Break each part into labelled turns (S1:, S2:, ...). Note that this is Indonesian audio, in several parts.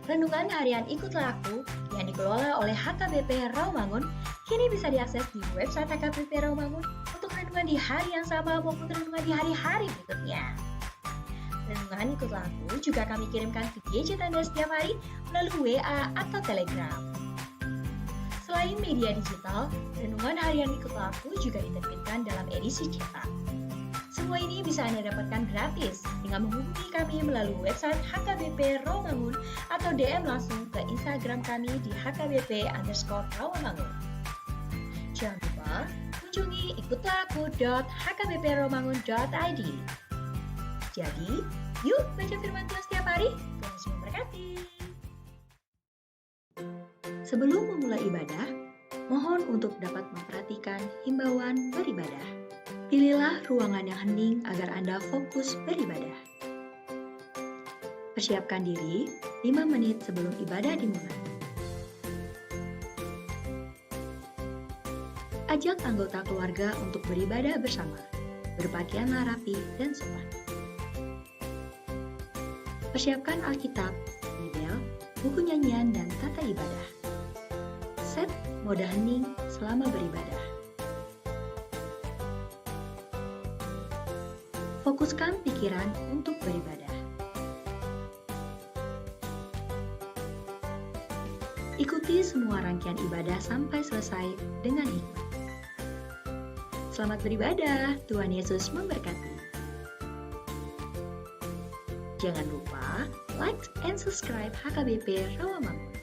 S1: Renungan harian Ikutlah Aku yang dikelola oleh HKBP Rawamangun kini bisa diakses di website HKBP Rawamangun untuk renungan di hari yang sama maupun renungan di hari-hari berikutnya. Renungan Ikutlah Aku juga kami kirimkan ke gadget Anda setiap hari melalui WA atau Telegram. Selain media digital, renungan harian Ikutlah Aku juga diterbitkan dalam edisi cetak. Semua ini bisa Anda dapatkan gratis dengan menghubungi kami melalui website HKBP Rawamangun atau DM langsung ke Instagram kami di HKBP_Rawamangun. Jangan lupa kunjungi ikutlahAku.hkbprawamangun.id. Jadi, yuk baca firman Tuhan setiap hari. Tuhan Yesus memberkati. Sebelum memulai ibadah, mohon untuk dapat memperhatikan himbauan beribadah. Pilihlah ruangan yang hening agar Anda fokus beribadah. Persiapkan diri 5 menit sebelum ibadah dimulai. Ajak anggota keluarga untuk beribadah bersama. Berpakaianlah rapi dan sopan. Persiapkan Alkitab, Bibel, buku nyanyian, dan tata ibadah. Set mode hening selama beribadah. Fokuskan pikiran untuk beribadah. Ikuti semua rangkaian ibadah sampai selesai dengan hikmat. Selamat beribadah, Tuhan Yesus memberkati. Jangan lupa like and subscribe HKBP Rawamangun.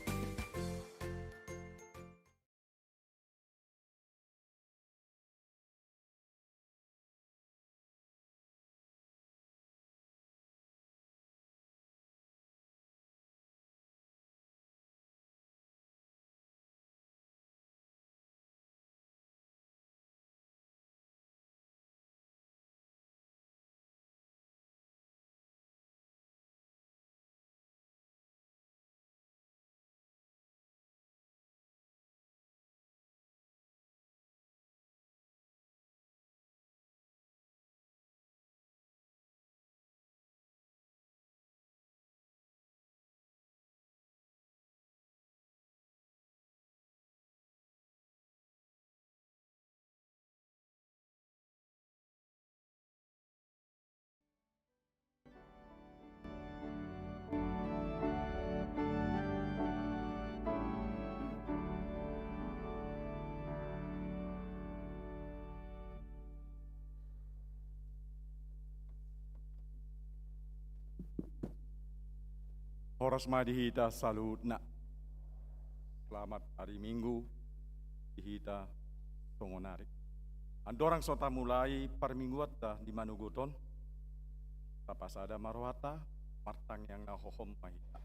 S2: Horas madihita salutna. Selamat hari Minggu dihita songonarik. Andorang sota mulai parmingguat dah di manuguton. Tapasada marwata martang yang nahohom mahita.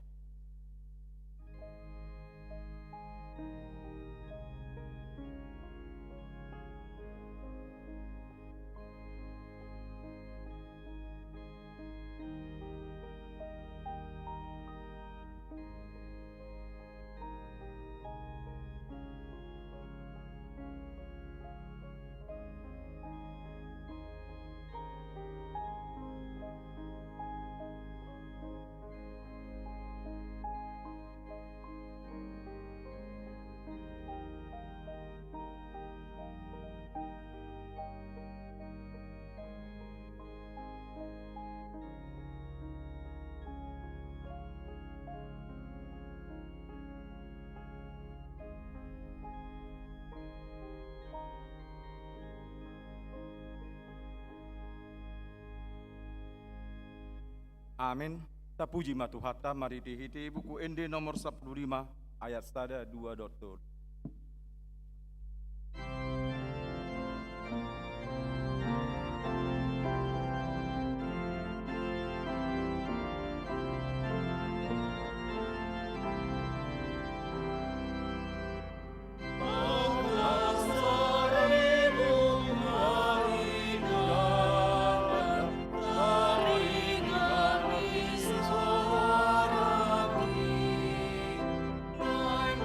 S2: Amin. Tapuji matuhata mari dihiti buku ND nomor 15 ayat sada 2.
S3: Nine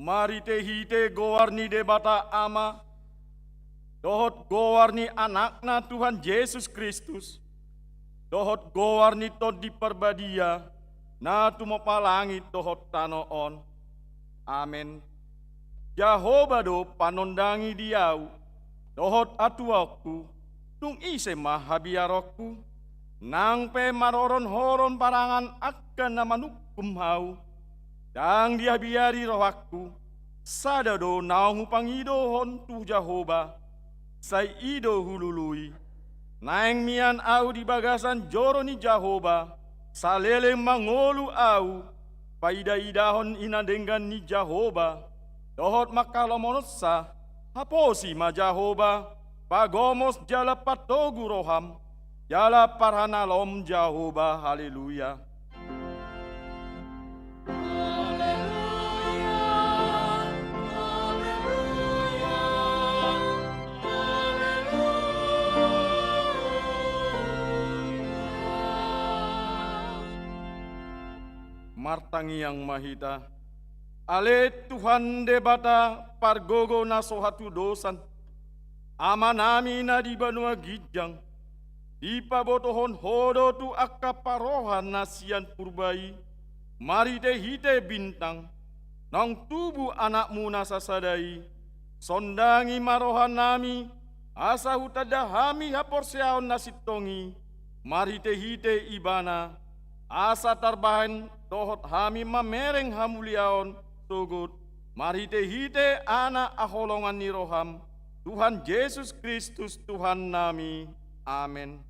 S2: mari te hite gowarni debata ama, dohot gowarni anakna Tuhan Yesus Kristus, dohot gowarni to di perbadia, na tumopa langit dohot tanoon. Amen. Jahova do panondangi diau, dohot atuaku, tung ise mahabiarokku, nang pe maroron horon parangan akan namanukum hau, dang dia biari rohaku, sadado naungu pangidohon tu Jahova, sai ido hulului, naeng mian au di bagasan joro ni Jahova, salele mangolu au, paida-idahon inadenggan ni Jahova, dohot makalomonosa, haposi ma Jahova, pagomos jala patogu roham, jala parhanalom Jahova, haleluya. Martangi yang mahita, ale Tuhan debata pargogo na sohatu dosan, amanami na di banua gijang, di pabotohon hodo tu akaparohan nasian purbai, mari te hite bintang, nang tubuh anakmu nasasadai, sondangi marohan nami, asa hutadahami haporseaon nasitongi, mari te hite ibana, asa tarbahan dohot hami mamereng hamuliaon tugut, mari te hite ana aholongan ni roham, Tuhan Yesus Kristus Tuhan nami. Amin.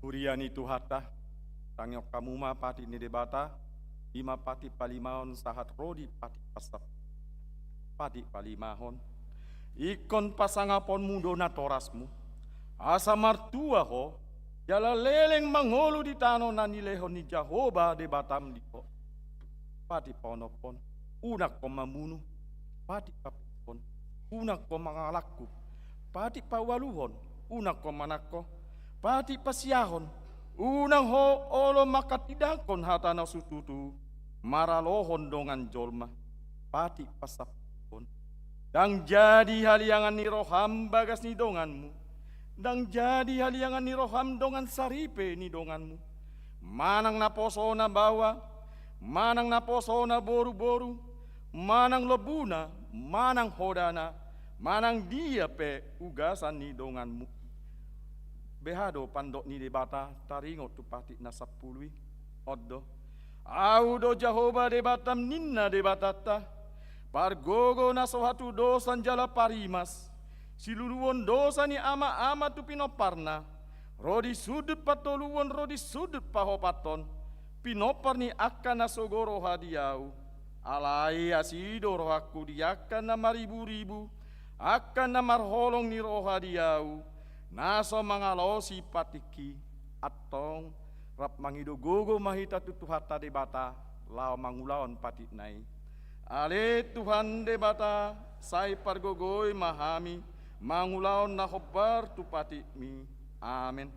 S2: Kuriani tuhata, tangyok kamuma pati ni debata, ima pati palimahon sahat rodi pati pasap, pati palimahon, ikon pasangapon mundo na torasmu, asa martua ho, jala leleng mangolu di tano na nilehon ni Jahova debatam di ko, pati ponopon, unak ko mamunu, pati kapon, unak ko mangalakku, pati pawaluhon, unak ko manakko, pati pasiahon, unang ho olo makatidakon hatana sututu, maralohon dongan jolma, pati pasapon, dang jadi haliangan ni roham bagas ni donganmu, dang jadi haliangan ni roham dongan saripe ni donganmu, manang naposona bawa, manang naposona boru-boru, manang lebuna, manang hodana, manang dia pe ugasan ni donganmu. Behado pandok ni debata taringot tu pati nasapului oddo audo Jahova debatam ninna debatata pargogo nasohatu dosan jala parimas siluluon dosa ni ama-ama tu pinoparna Rodi sudut patoluan rodi sudut pahopaton. Pinoparni akan nasogoro hadiau. Alai asido rohaku diakan nama ribu-ribu. Akan nama holong ni roha diau. Naso mangalosi patiki. Atong rap mangido gogo mahita tutuhata debata. Lao mangulaon patit nai. Ale Tuhan debata. Sai pargogoi mahami. Mangulaon nahobar tu patitmi. Amin.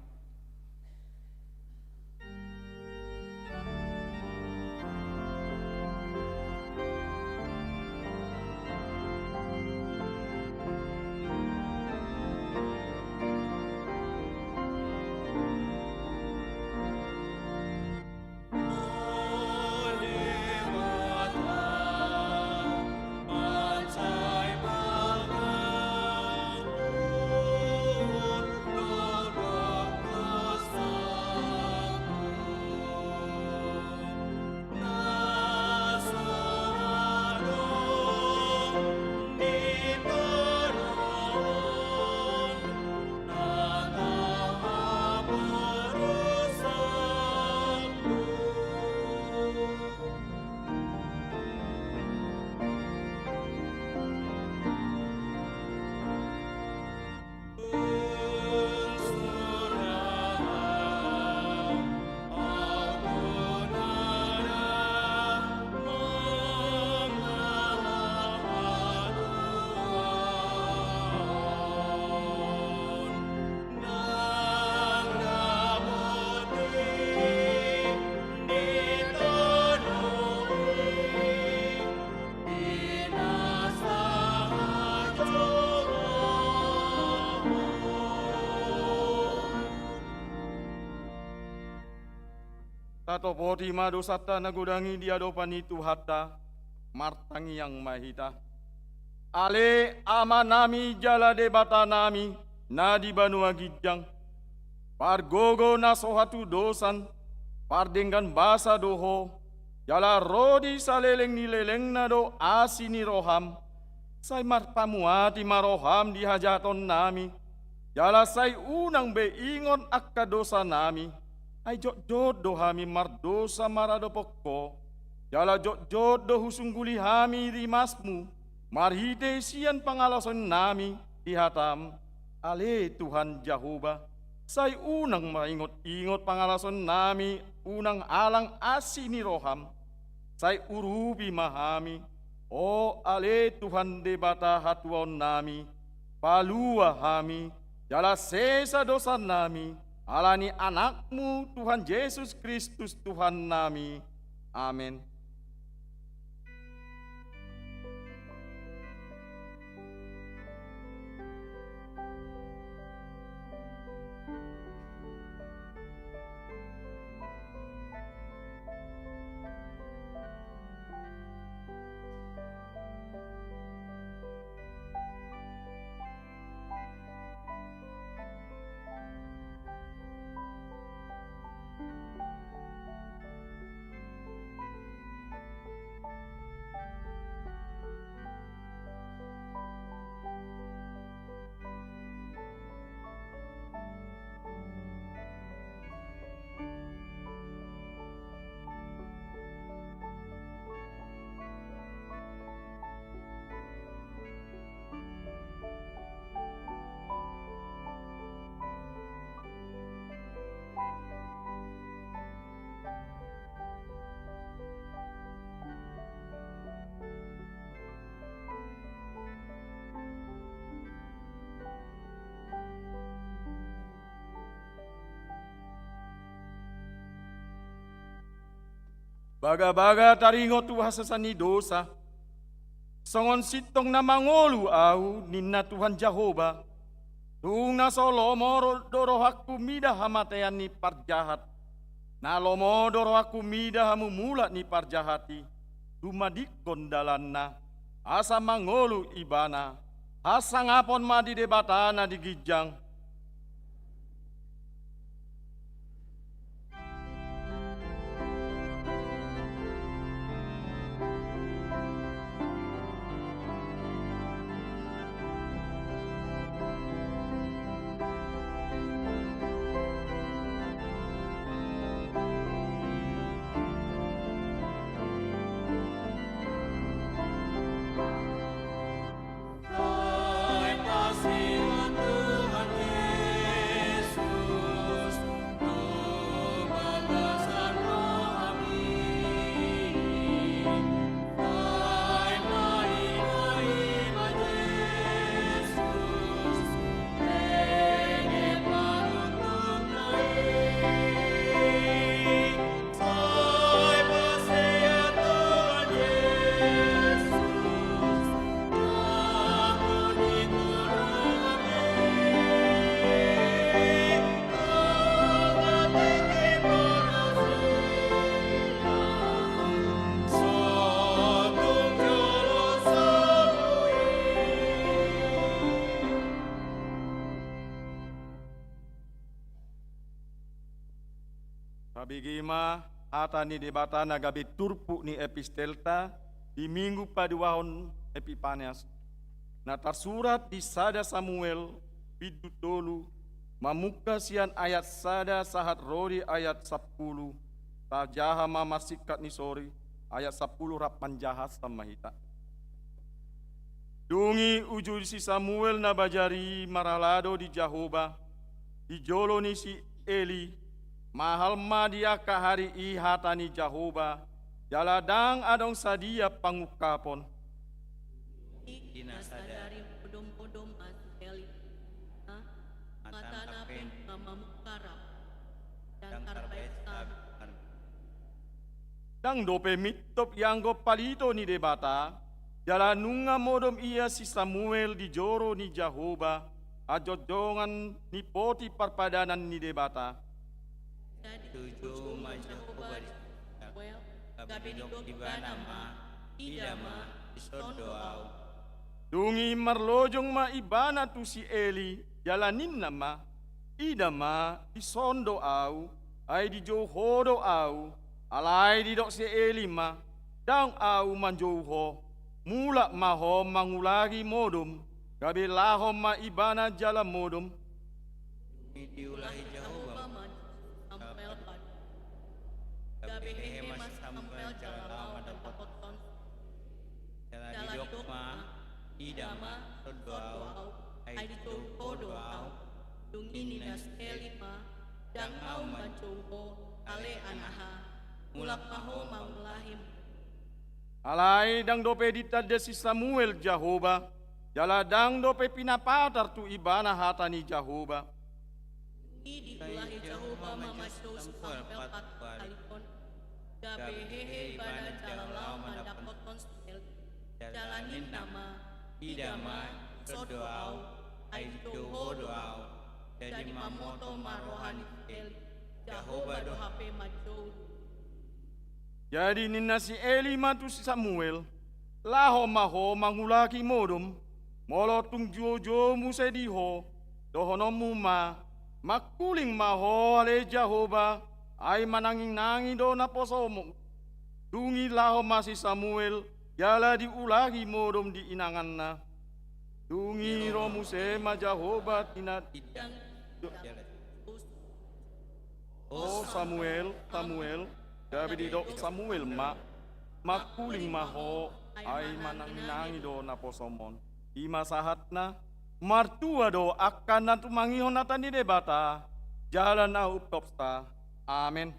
S2: Tato poti madosata nagudangi diadopan itu hatta martangi yang mahita. Ale ama nami jala debata nami nadi banua gijang. Pargogo nasohatu dosan pardenggan basa doho. Jala rodi saleleng ni leleng nado asini roham. Sai marpamuati maroham dihajaton nami. Jala sai unang be ingon akka dosa nami. Ay jot do hami mardosa marado pokko. Jala jot do husungguli hami rimasmu. Marhite sian pangalason nami dihatam. Ale Tuhan Jehovah. Say unang maingot-ingot pangalason nami. Unang alang asini roham. Say urubi mahami. O ale Tuhan debata hatuan nami. Palua hami. Jala sesa dosa nami. Alani anakmu Tuhan Yesus Kristus Tuhan nami. Amin. Baga-baga taringo Tuhan sesani dosa. Songon sitong na mangolu au ninna Tuhan Jehovah. Tung na solomo dorohaku midah hamatean ni parjahat. Na lomo dorohaku midah hamumulat ni parjahati. Dumadikon dalanna. Asa mangolu ibana. Asa ngapon madi debatana di gijang. Kabigima ata ni debata nagabi turpu ni epistelta di minggu paduahon Epipanias. Na tersurat di sada Samuel bidut dolu mamuka sian ayat sada sahat rodi ayat 10 tajaha mamasikat ni sori ayat 10 rapan jahat sama hita. Dungi uju si Samuel na bajari maralado di Jahoba, di jolo ni si Eli, mahal ma dia kahari ihatani Jahoba, jaladang adong sadia pangukapon.
S3: Ina sadari podom-podom at Eli, matanapin mamamukara, dan karbait sabi.
S2: Dang dope mitop yanggo palito ni debata, jalanunga modom ia si Samuel di joro ni Jahoba, ajojongan ni poti parpadanan ni debata.
S3: Tujuh Jahoba di Samuel, gabi di Banama, idama, isodoau.
S2: Dungi marlojong ma ibana tu si Eli, jalanin nama, idama, isondo au, ay di johodo au, alay di dok si Eli ma, dang au manjoho, mula maho mangulagi modum, gabi lahom ma ibana jala modum.
S3: Diulahi Jahoba, Samuel pad. Gabi hemas Samuel jalau mendapot ton. Jalan dokma, idama, sodoau, aidito kodoau, dungi ninas elima, dang au mancoho, ale anaha, mulak maho mangulahim.
S2: Alay dang dope ditade si Samuel Jahoba, jala dang dope pinapatar tu ibana hatani Jahoba.
S3: Diulahi Jahoba mamaso Samuel pat kalikon, gabi hehe ibana jalau mendapot ton spel. Jalanin nama, idama, sodoau, aidito hodoau, jadi mamoto marohani el, Jahoba dohape majou.
S2: Jadi nina si Eli matu si Samuel, laho maho mangulaki modum, molotung jojo musediho, dohonomu ma, makuling maho ale Jahoba, ay mananging nangi do na posomo. Dungi laho masih Samuel, jala diulahi modum di inangan na. Dungi romu sema Jahoba tina
S3: Idang,
S2: Oh Samuel, Samuel, gabi di dok Samuel ma, makuling maho, ay mananginangi do na posomon. Ima sahatna, martua do akan natumangihon natan di debata, jalan na uptopsta. Amen.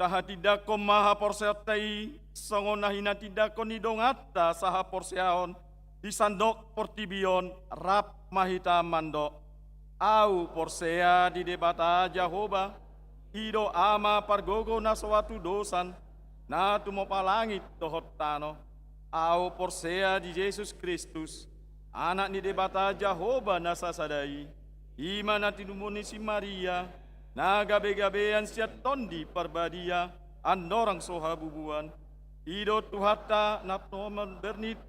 S2: Taha tidak ko maha porseotai, songonahina tidak ko nidongata saha porseaon, di sandok portibion rap mahita mando. Au porsea di debata Jahoba, ido ama pargogo na suatu dosan, na tumo palangit tohot tano. Au porsea di Yesus Kristus, anak ni debata Jehovah nasa sadai, ima na tinumuni si Maria, na gabe-gabean siya tondi parbadia, andorang sohabubuan, idot tuhata napnoman bernit,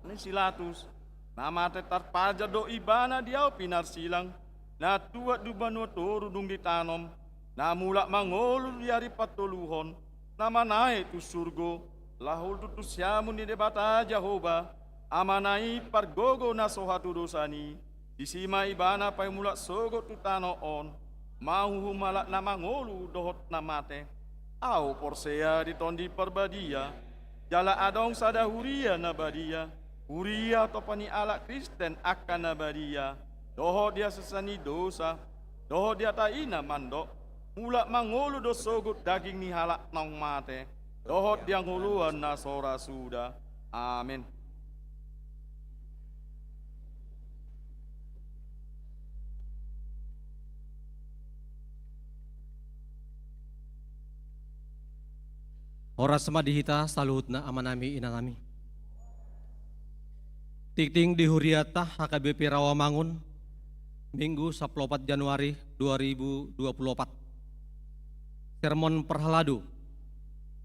S2: ni silatus, namate tarpaja do ibana diaw pinarsilang, na tuat dubanwa torudung ditanom, na mulak mangolul diari patuluhon, na manay tu surgo, lahul tu syamun ni debata Jehovah, amanai pargogo na sohatu dosani, disima ibana pay mulak sogo tu tanoon, mahuhumalak na mangolu dohot na mate, au porsea ditondi parbadia, jala adong sada huria na badia, huria topani ala Kristen akan na badia, dohot dia sesani dosa, dohot dia taina mandok, mulak mangolu do sogo daging ni halak nong mate, dohot dia nguluan na sora suda, amin.
S4: Oras samadihita saluhutna amanami inanami. Tikting di Huriata HKBP Rawamangun, Minggu 14 Januari 2024. Sermon Perhaladu,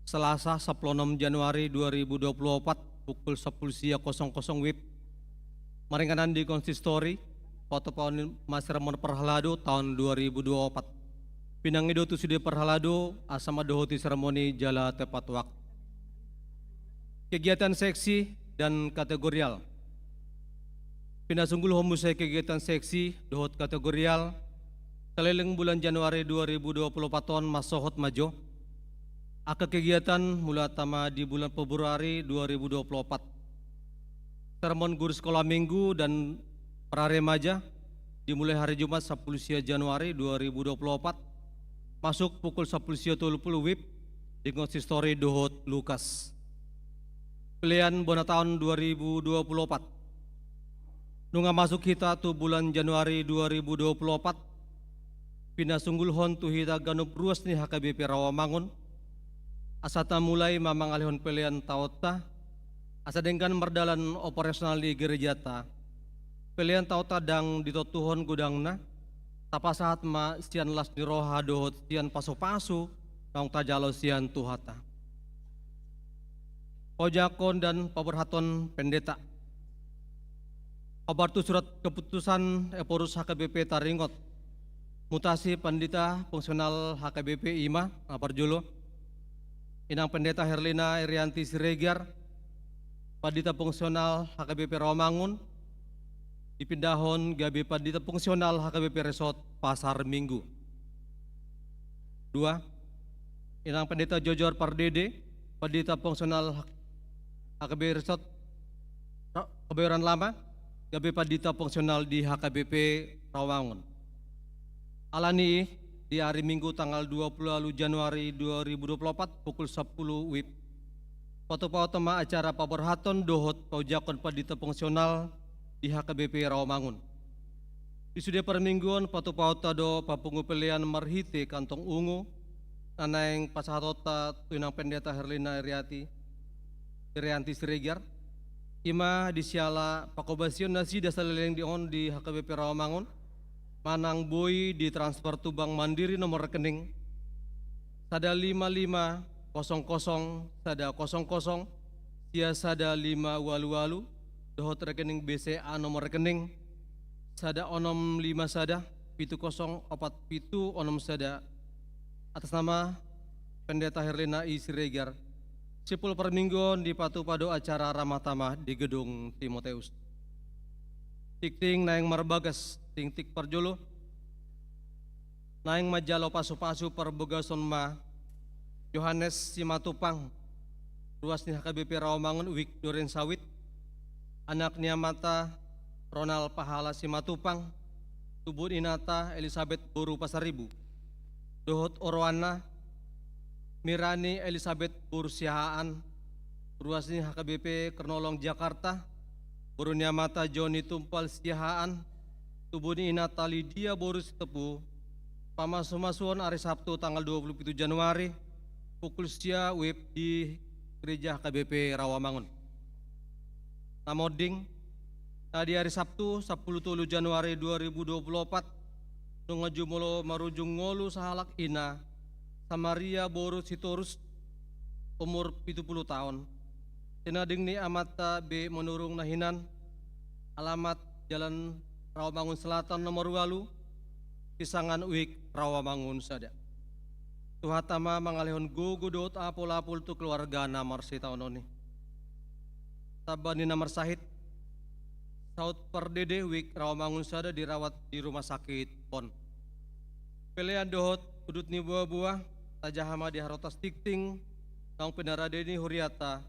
S4: Selasa 16 Januari 2024 pukul 10.00 WIB. Maringanan di konsistori, foto mas sermon Perhaladu tahun 2024. Pinangido tu sudah perhalado asama dohoti seremoni jala tepat waktu. Kegiatan seksi dan kategorial. Pinasunggul homusai kegiatan seksi dohot kategorial keleleng bulan Januari 2024 ton masohot majo. Aka kegiatan mula tama di bulan Februari 2024. Sermon guru sekolah minggu dan praremaja dimulai hari Jumat 10 Januari 2024. Masuk pukul 10.30 WIB di konsistori dohot Lukas. Pilihan bona tahun 2024. Nunga masuk kita tu bulan Januari 2024. Pina sunggul hon tu hita ganup ruas ni HKBP Rawamangun. Asata mulai mamang alihon pilihan taota. Asa dengan merdalan operasional di gereja ta. Pilihan taota dang ditotuhon gudangna. Tapa saat ma sian las ni roha dohot sian pasu-pasu nong tajalo sian tuhata. Ojakon dan paberhaton pendeta. Kabar tu surat keputusan Eporus HKBP Taringot. Mutasi pandita fungsional HKBP Ima Aparjulo. Inang pendeta Herlina Irianti Siregar. Pandita fungsional HKBP Rawamangun. Dipindahon gabi pandita fungsional HKBP Resort Pasar Minggu. 2. Inang pendeta Jojor Pardede, pandita fungsional HKBP Resort Kebayoran Lama, gabi pandita fungsional di HKBP Rawamangun. Alani di hari Minggu tanggal 20 Januari 2024 pukul 10 WIB. Foto-foto acara paberhaton dohot paujakon pandita fungsional di HKBP Rawamangun. Di sudia permingguan patu pauta do papungu pelian marhite kantong ungu anang pasahatota tunang pendeta Herlina Irianti Siregar. Ima disiala pakobasion nasi dasaleleng dion di HKBP Rawamangun. Manang boy di transfer Tubang Mandiri nomor rekening sada 5500 sada 00 sia sada 5 walu dohot rekening BCA nomor rekening sada onom 5 sada pitu 0 opat pitu onom sada atas nama pendeta Herlina I Siregar. Sipul permingguan di patu pado acara ramah tamah di gedung Timoteus. Tik-ting naing marbagas ting-tik perjolo naing majalo pasu-pasu perbogason ma Yohanes Simatupang ruas ni HKBP Rawamangun Wik Duren Sawit. Anaknya mata Ronald Pahala Simatupang, Tubun Inata Elizabeth Boru Pasaribu, Dohot Orwana Mirani Elizabeth Boru Sihaan, Ruasni HKBP Kernolong Jakarta, Borunya mata Joni Tumpal Sihaan, Tubun Inata Lydia Boru Sitepu, Pamasumasuan hari Sabtu tanggal 27 Januari, pukul sia WIB di Gereja HKBP Rawamangun. Namoding Nah, di hari Sabtu 10 Januari 2024 nungajumulo marujung ngolu sahalak ina Samaria boru sitorus umur 70 tahun. Tinading ni amata be menurung nahinan alamat Jalan Rawamangun Selatan nomor 8 Pisangan Uik Rawamangun sada. Tuhatama mangalihon gugudot apol-apol tu keluarga namar si tahun ini. Sabani namar sahit Saud Pardede Wik Rawamangun sada dirawat di rumah sakit PON. Pelean dohot udut ni buah-buah tajahama di harotas tikting nang penaradeni huriata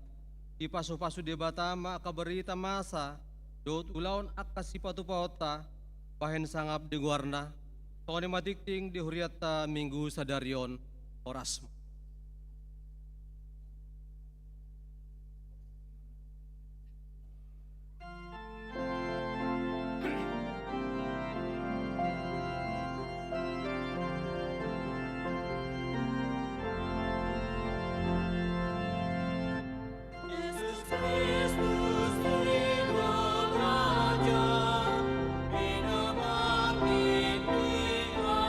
S4: di pasu-pasu debatama akaberita masa dohot ulaon akas sipatu paota bahen sangap di guarna tongani matikting di huriata minggu sadarion orasma.
S3: Yesus Kristus Tuhan Raja, binama kita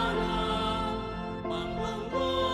S3: Allah, Panglunggu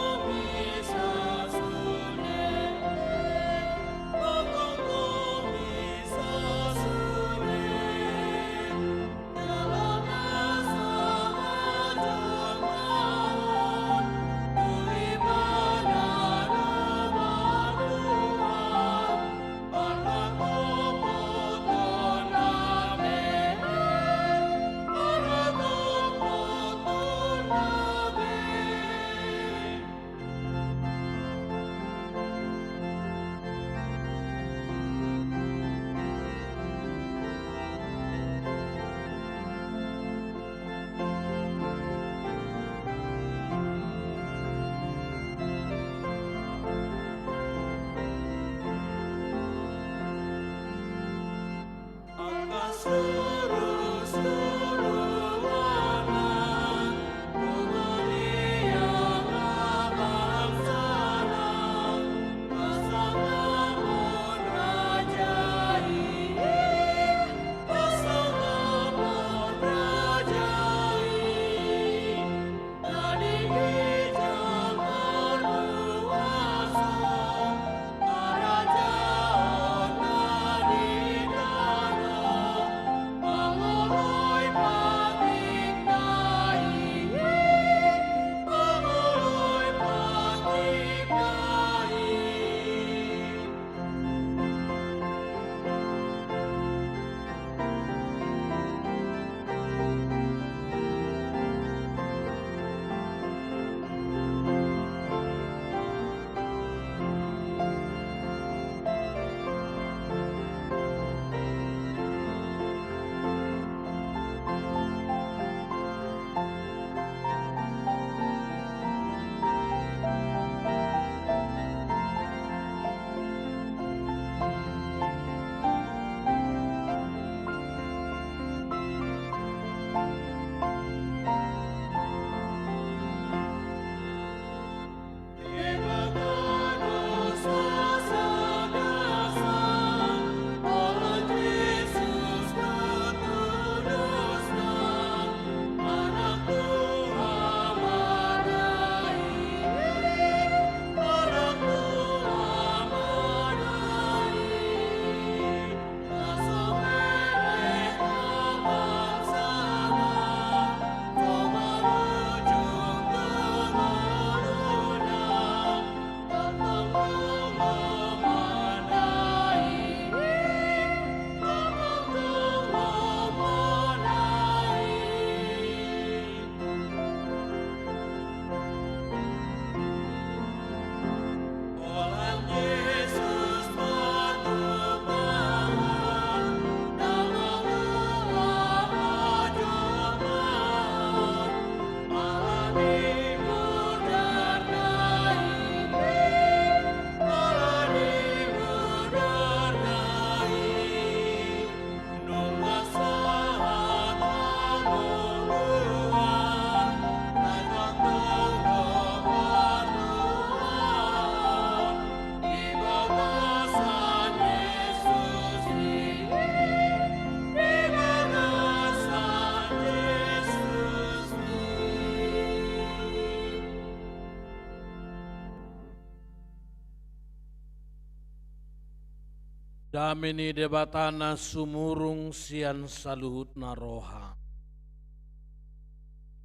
S5: Damini debatana sumurung sian saluhut naroha.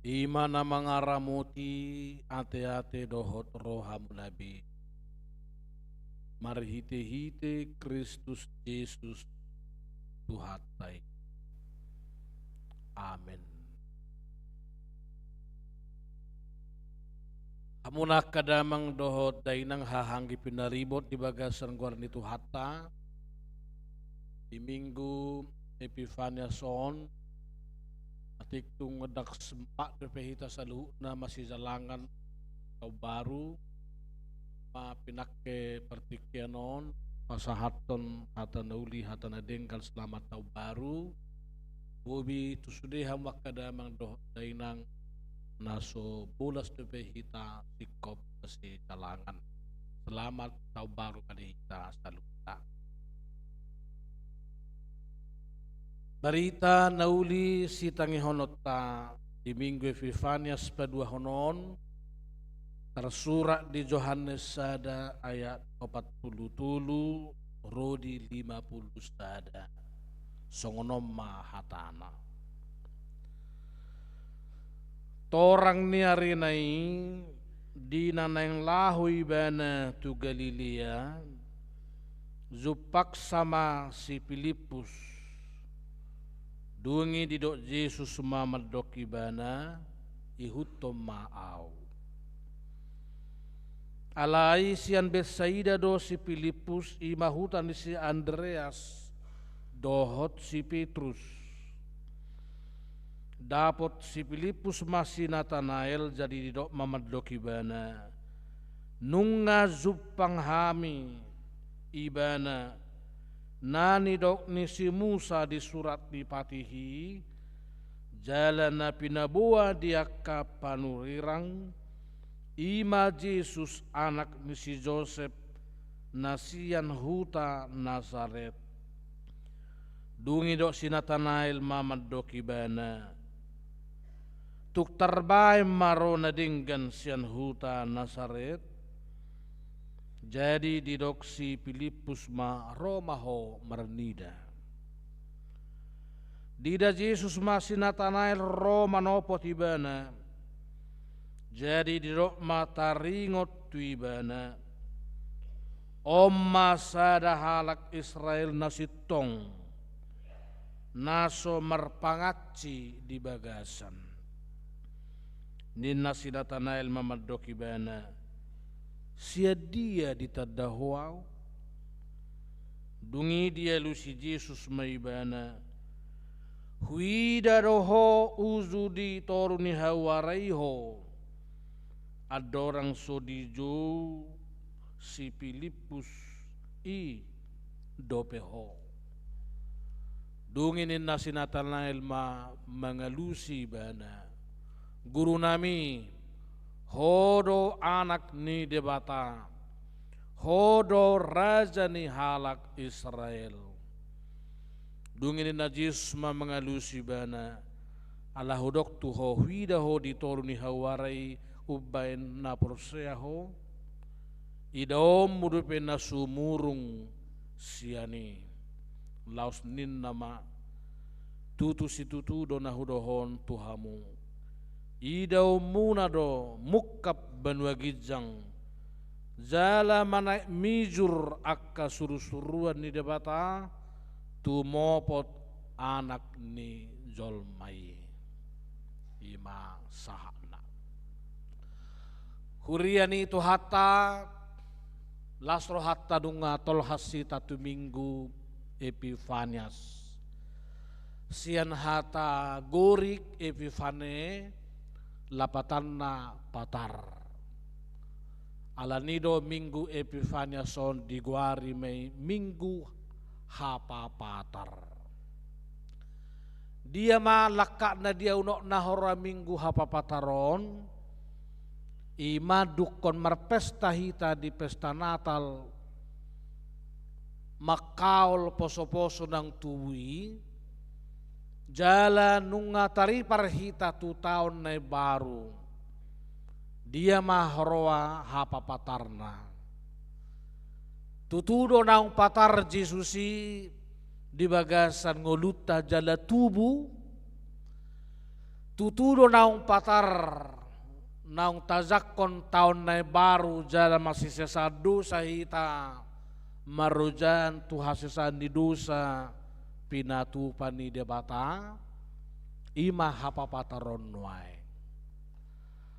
S5: Imana mangaramuti ate-ate dohot roha mulabi. Marhite-hite Kristus Yesus Tuhatai. Amin. Hamunak kadamang dohot dainang hahanggi pinaribot di bagasan guarni Tuhata. Di Minggu Epifania Son atik tung ngedak sempak berpehita saluh na masih jalangan atau baru ma pinake pertikianon pasahaton hata nauli hata nadengkal selamat tahun baru bobi tu sudah hamak kadamang doh dainang naso bolas berpehita sikop masih jalangan selamat tahun baru kali kita saluh. Barita nauli si tangihonota di Minggu Epifanias padua honon tersurat di Yohanes sada ayat 40 rodi 50 sada songonom mahatana. Torang niarinai di nanang lahui bana tu Galilea zupak sama si Filipus dungi didok Yesus Muhammad doki bana ihutom maau. Alai sian Betsaida do si Filipus imahutan si Andreas dohot si Petrus. Dapot si Filipus masih Nathanael jadi didok Muhammad doki bana. Nunga zupang hami ibana nani dok ni si Musa di surat di Patihi jalan na pinabuah dia ka panurirang ima Yesus anak ni si Joseph nasian huta Nazaret dungi dok si Nathanael mamad doki bana tuk terbaik maro na dinggan sian huta Nazaret. Jadi didok si Filipus ma romaho mernida. Dida Yesus masih Nathanael Roma nopo tibana. Jadi didok ma taringot tuibana. Omma sada halak Israel nasitong. Naso merpangaci di bagasan. Nina si Nathanael mamadoki bana. Sia dia ditadahwau dungi dia lusi Yesus maibana huida roho uzudi toruni hawaraiho adorang sodijo si Filipus i dopeho dungi ni nasi Nathanael ma mangalusi bana guru nami hodo anak ni debata, hodo raja ni halak Israel. Dungin najis ma mengalusi bana, ala hodok tu ho huida ho ditoruni hawarai ubain na porseaho, idom mudupe na sumurung siani, laos nin nama tutu situtu do na hudohon tuhamu. Idau munado mukap banua gijang jala manaik mijur akka surusuruan ni debata tu mopot anak ni jolmai ima sahana huriani itu hatta lasro hatta dunga tolhasi tatu minggu Epifanias sian hatta gorik Epifane lapatanna patar alanido minggu Epifania son diguari mei minggu hapa patar dia ma lakak na dia unok nahora minggu hapa pataron ima dukon marpesta hita di pesta Natal makaol poso-poso nang tuwi jalan nunga tari parhita tu tahun na baru dia mahroa hapa patarna Tutudo naung patar Jesusi di bagasan ngoluta jala tubuh. Tutudo naung patar naung tazakon tahun nai baru jala masih sesadu sahita marujan Tuhan sesan di dosa pinatu pani debata ima hapa pataron wae.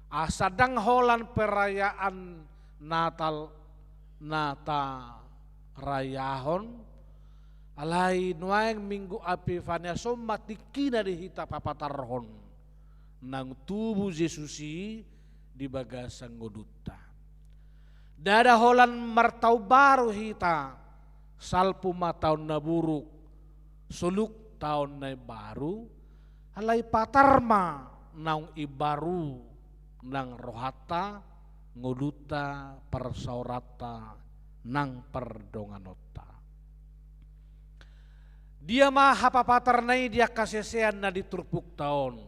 S5: Asadang holan perayaan Natal nata rayahon alai nuaeng minggu Epifania somatikina dihita papatarhon nang tubuh Yesusi di bagasan ngoduta. Dada holan martau baru hita salpu tahun na buruk suluk tahun na baru alai patarma naung ibaru nang rohata ngoduta persaurata nang perdonganota. Dia mah hapapatarnai dia kasesean na diturpuk tahun.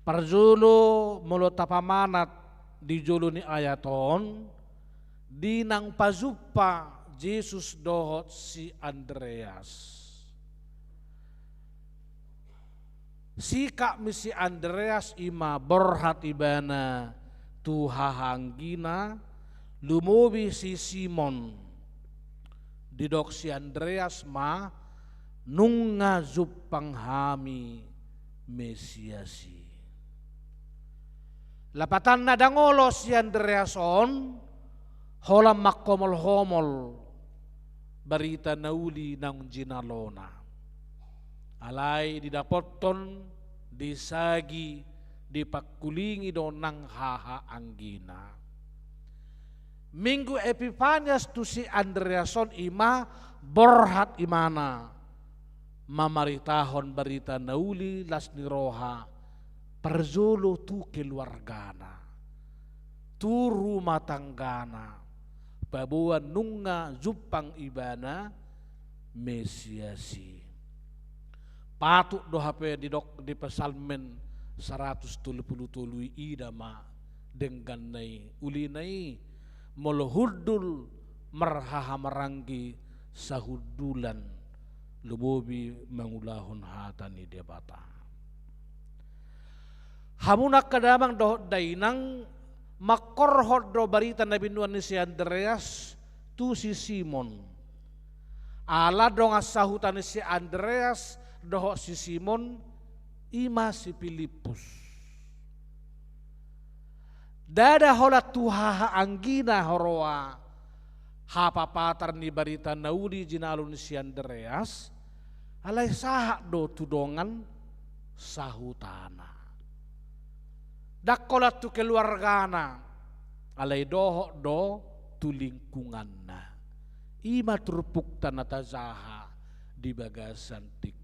S5: Parjulu mulut tapamanat di julu ni ayaton di nang pazupa Yesus dohot si Andreas. Sika misi Andreas ima borhat ibana tuhahanggina lumobi si Simon didok si Andreas ma nunga zupang hami Mesiasi. Lapatan na dangolo si Andreas on holam makomol-homol barita nauli ng jinalona. Alay didapoton disagi dipakulingi do ng hahaanggina. Minggu Epifanias tu si Andreason ima borhat imana mamaritahon barita nauli las ni roha parzolo tu keluargana tu rumah tanggana babuan nunga zupang ibana Mesiasi. Patuk do hape di pesalmen 177 idama dengan nai uli nai molohudul marhaha maranggi sahudulan lubobi mangulahun hatani debata. Hamunak kadamang dohot dainang makorhot do barita Nabi Nuan ni si Andreas tu si Simon. Ala dong asahutan ni si Andreas dohot si Simon ima si Filipus. Dada holat tuhaha anggina horoa hapapatar ni barita naudi jinalun si Andreas alai sahak do tudongan sahutana. Dakolat tu keluargana alai doho do tu lingkunganna. Ima turpuk tanata zaha di bagasan tik.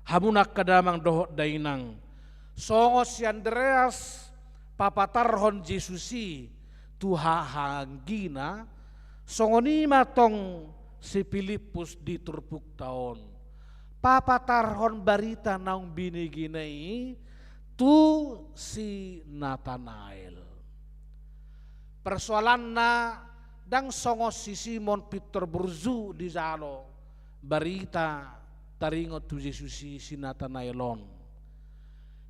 S5: Hamunak kadamang doho dainang songo si Andreas papatarhon Jesusi tuhahanggina songonima tong si Filipus di turpuk taon papatarhon barita naung biniginai tu si Nathanael. Persoalan na dang songo si Simon Peter Burzu di zalo barita taringot tu Jesusi si Nathanaelon.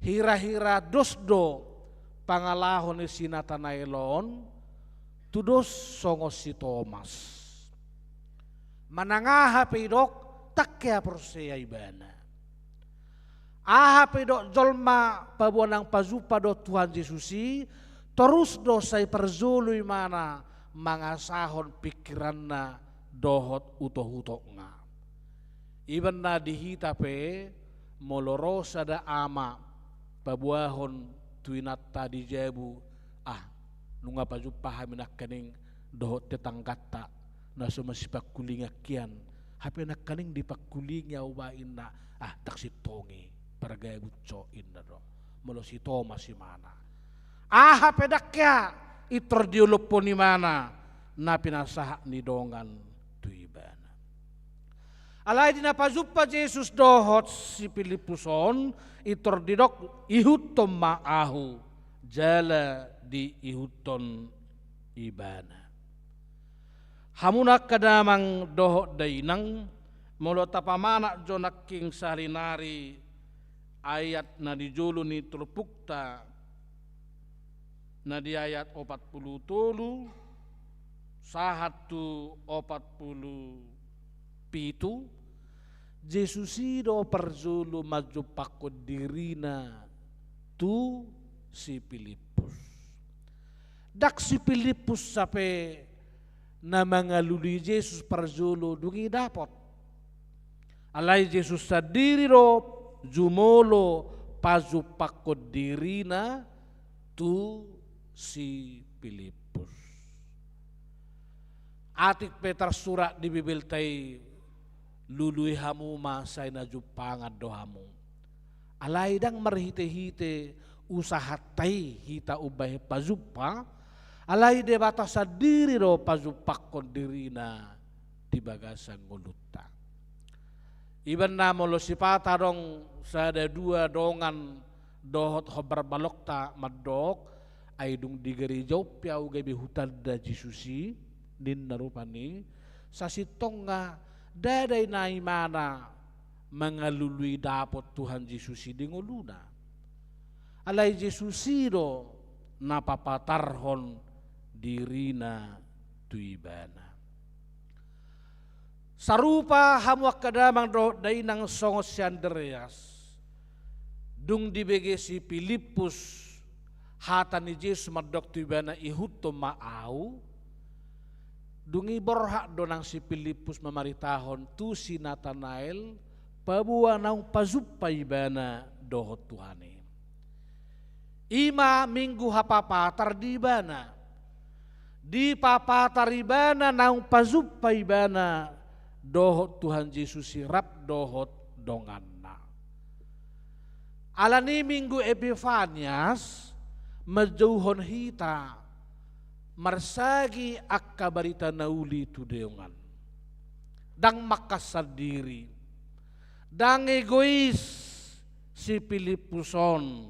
S5: Hira-hira dosdo pangalahon ni si Nathanaelon tudos songo si Thomas. Manangaha pedok takya persaya ibana. Aha pedok jolma pabuan ang pazupa do Tuhan Yesusi terus do say perzului mana mangasahon pikiran na dohot utoh-utoh nga. Iban na dihita pe moloro sada ama pabuahon tuinat tadi jebu nunga pazupa haminak kaning dohot tetanggata na sumasipak kulingakian hape nak kaning dipakulinga ubain na taksit tongi paragaya butso inna do molo si Thomas si mana pedakya itor diulupo ni mana na pinasaha ni dongan tuibana alay di napazupa Jesus dohot si Filipuson itor didok ihutom maahu jala di ihuton ibana Hamuna kadamang doho dainang molo tapamana jonak king sarinari ayat na dijulu ni tulpukta na di ayat 40 sahatu 40 pitu Jesusido perzulu maju pakod dirina tu si Filipus. Dak si Filipus sampai na mangaluli Yesus perzulu dungi dapat. Alai Yesus sadiri ro jumolo paju pakod dirina tu si Filipus. Atik Petrus surat di Bibil tay lului hamu masay na jupangan dohamu. Alay dang marhite-hite usaha tay hita ubay pajupa. Alay de bata sa diri ro pajupak kon diri na di bagasang nguluta. Iban na molo si pata dong sa ada dua dongan dohot hobar balokta madok ay dung digeri jauh piau gabi hutan da Jesusi din narupani sa sitong nga daday na imana mangalului dapot Tuhan Yesusi di nguluna. Alay Jesusi do napapatarhon dirina tuibana. Sarupa hamuak kadamang do dainang songos si Andreas dung dibege si Filipus hata ni Yesus madok tuibana ihuto maau dungi borhak do nang si Filipus mamaritahon tu si Nathanael pabuwa nang pazupay bana dohot Tuhane. Ima minggu hapapatar di bana di papataribana nang pazupay bana dohot Tuhan Yesus sirap dohot donganna. Alani minggu Epifanias majauhon hita marsagi akka barita nauli tu deongan. Dang makasar diri. Dang egois si Filipuson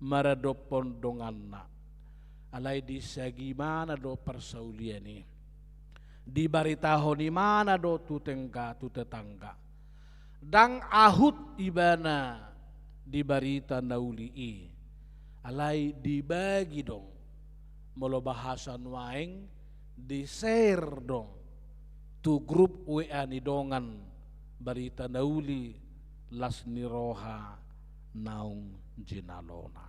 S5: maradopon donganna. Alay di sagi mana do persauliani. Di baritahon ni mana do tu tetangga. Dang ahut ibana di barita naulii. Alay dibagi dong. Molo bahasan waeng di share dong. Tu grup WA ni dongan barita nauli las niroha naung jinalona.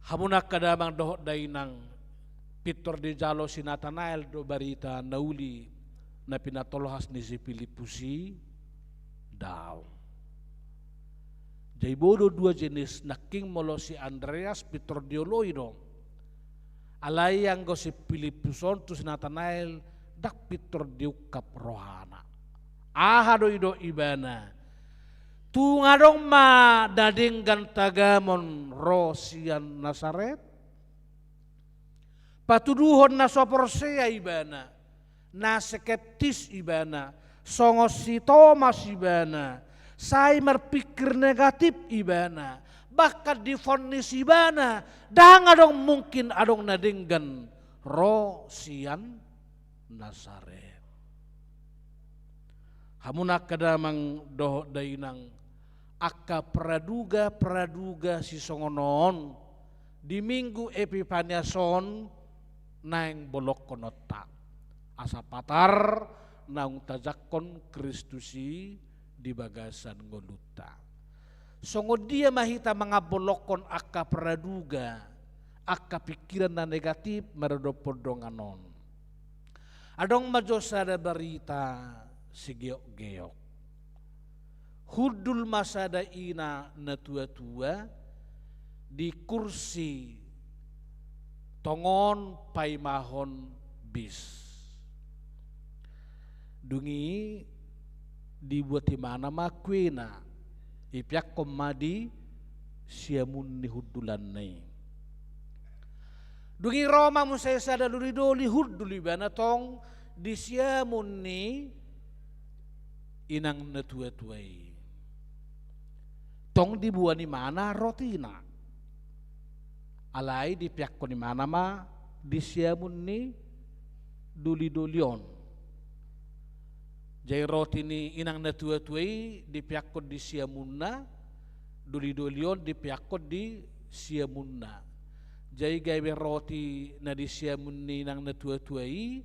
S5: Hamunak kadamang dohot dainang pitor di jalo si Nathanael do barita nauli na pinatolohas ni si Filipusi daw. Jai bodo dua jenis naking molo si Andreas pitor dioloi dong. Alay yang go si Filipuson tu si Nathanael dak pitor diukap rohana. Aha do ido ibana. Tu ngadong ma dading gantagamon Rosian Nasaret. Patuduhon na soporsea ibana. Na skeptis ibana. Songos si Thomas ibana. Say berpikir negatif ibana. Bahkan difonis ibana. Dang adong mungkin adong nadinggan Rosian Nasaret. Hamunak kadamang dohot dainang akka praduga si songonon di minggu Epifaniason naeng bolok konota asa patar naung tajakon Kristusi di bagasan ngoluta. Songo dia mahita mga bolokon akka praduga akka pikiran na negatif maradopodonganon. Adong majo sada berita si geok-geok. Hudul masada ina na tua-tua di kursi tongon paimahon bis. Dungi dibuat di mana makwena ipiak komadi siamun ni hudulan nai. Dungi Roma musaya sada duli huduli bana tong di siamun ni inang na tua-tuai. Tong dibuat di mana rotina. Alai di pihak ko di mana ma di siamun ni duli-dulion. Jai roti ni inang na tua-tuai dipiakot di siamunna, duli-dulion dipiakot di siamunna. Jai gawe roti na di siamunni inang na tua-tuai,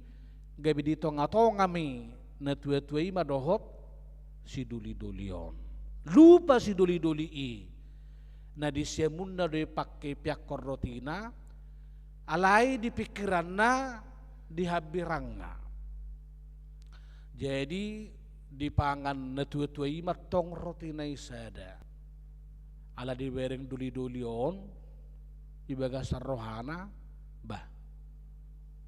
S5: gawe di tonga-tonga mi na tua-tuai madohot si duli-dulion. Lupa si duli-duli na di siamunna do pakai piakor rotina, alai di pikiran na di habiranga. Jadi di pangan na tua-tuai matong rotina isada. Ala di bereng duli-dulion ibaga sarrohana bah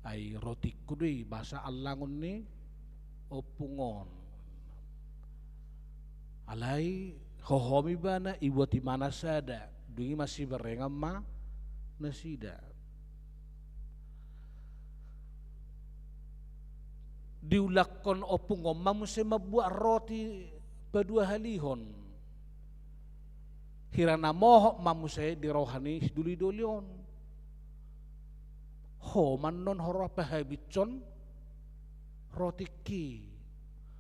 S5: ay roti kudui basa allangon ni opungon. Alai hohomi bana iwati mana sada dungi masih berengam ma nasida. Diulakon opungom mamu se mabuat roti badua halihon. Hirana moho mamu se di rohani duli-dulion. Ho manon horo pahabitson roti ki.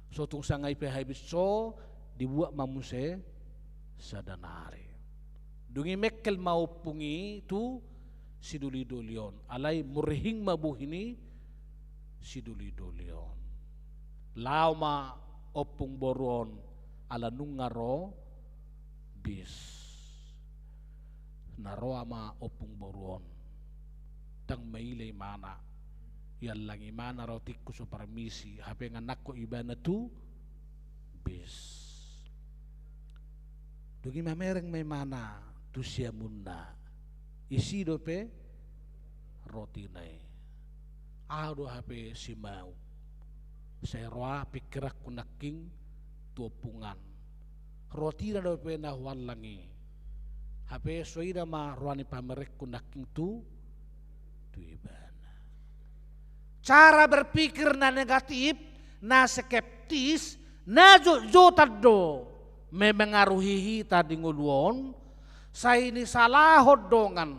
S5: Sotung sangai pahabitso dibuat mamu se sadanare. Dungi mekel mau pungi tu si duli-dulion. Alai murhing mabuhini si duli-dulion. Lama opung boron ala nungaro bis. Naro ama opung boron. Tang mailay mana. Yan lang imana roti ko sa parmisi. Hape nga nako iba na tu bis. Dugi mamereng may mana tu siya muna. Isi do pe roti na ado hape si mau. Saya roa pikirak kunaking tuopungan. Roti na do pe nahuan langi. Hape soida ma roani pamerek kunaking tu ibana. Cara berpikir na negatif, na skeptis, na jotado memengaruhi hita di nguluon. Sa ini salah hodongan.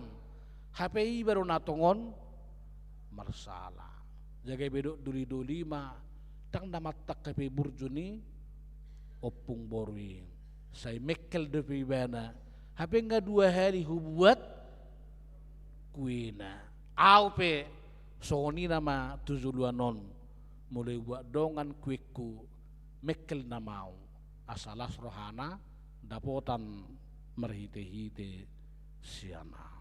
S5: Hape baru natongon marsala. Jaga bedok duli-duli ma tang namatak kape burjuni opung borwi. Saya mekel depi bana. Hape nga 2 hari hubuat kuina. Aupe soni nama 7 mulai buat dongan kuiku mekel namau. Asalas rohana dapotan merhite-hite siana.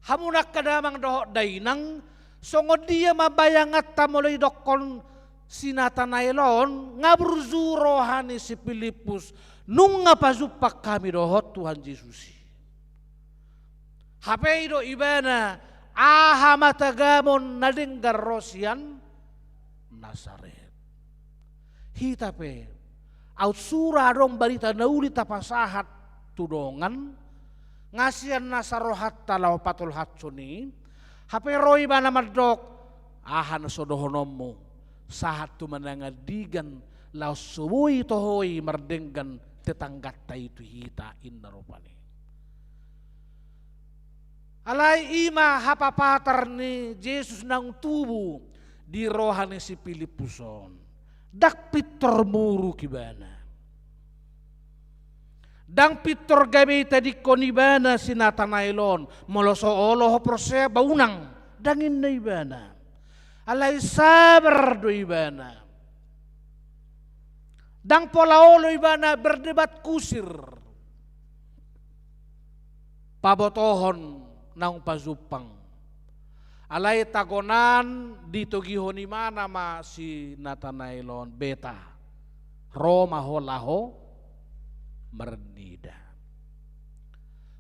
S5: Hamunak kadamang dohok dainang songod dia mabayangat ta mulai dokon sinatanailon ngabruzu rohani si Filipus nung ngapazupak kami dohot Tuhan Yesus. Hapeido ibana aha matagamon nadenggar rosian Nazaret. Hitape out sura dong barita nauli tapasahat tudongan ngasian nasarohat talaw patul hatsuni. Hape roi bana madok ahan sodohonomu sahat tu manangadigan law subuhi tohoi merdenggan tetanggatta itu hita inna rupani. Alai ima hapapatar ni Yesus nang tubuh di rohani si Filipuson. Dak pitor muru kibana. Dang pitor gabe tadi konibana si Natanaelon moloso oloh prose baunang dangin na ibana. Alai sabar do ibana. Dang polaolo ibana berdebat kusir. Pabotohon nang pazupang. Alai tagonan ditogihon imana ma si Natanaelon beta. Roma holaho merdida.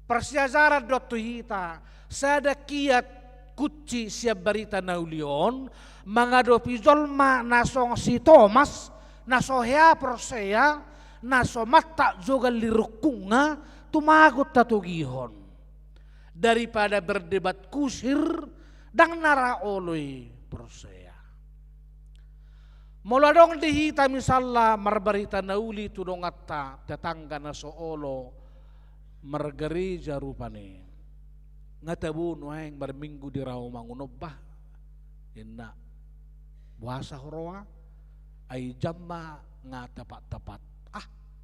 S5: Persiazaran dotu hita sada kiat kuci siap berita naulion mengadopi zolma nasong si Thomas naso hea persea naso mata juga lirukunga tumagot tatugihon daripada berdebat kusir dang naraoloi persea. Mula dong dihita misalla marbarita nauli tudong atta tetangga na soolo margereja rupane. Ngatabu nuheng berminggu di raw mangunobah Inna buasa horoa ay jamma nga tepat-tepat.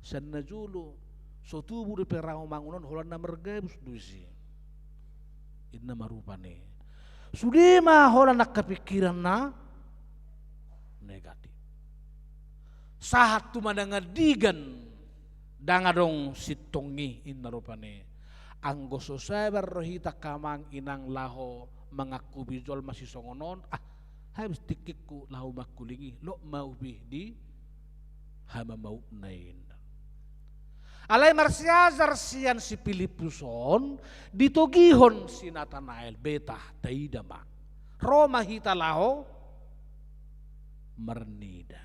S5: Sana julu so tubuh di perang mangunan holan na mergabus duisi. Inna marupane. Sudema holan nak kepikiran na negatif. Sahat tu madangadigan dangadong sitongi inna rupane. Anggo so sabar rohita kamang inang laho mengaku bijol masih songonon habis tikikku lahu makulingi lo mau bih di hama mau nain alai marsiazar sian si Filipuson ditogihon si Natanael betah taidama Roma hita laho mernida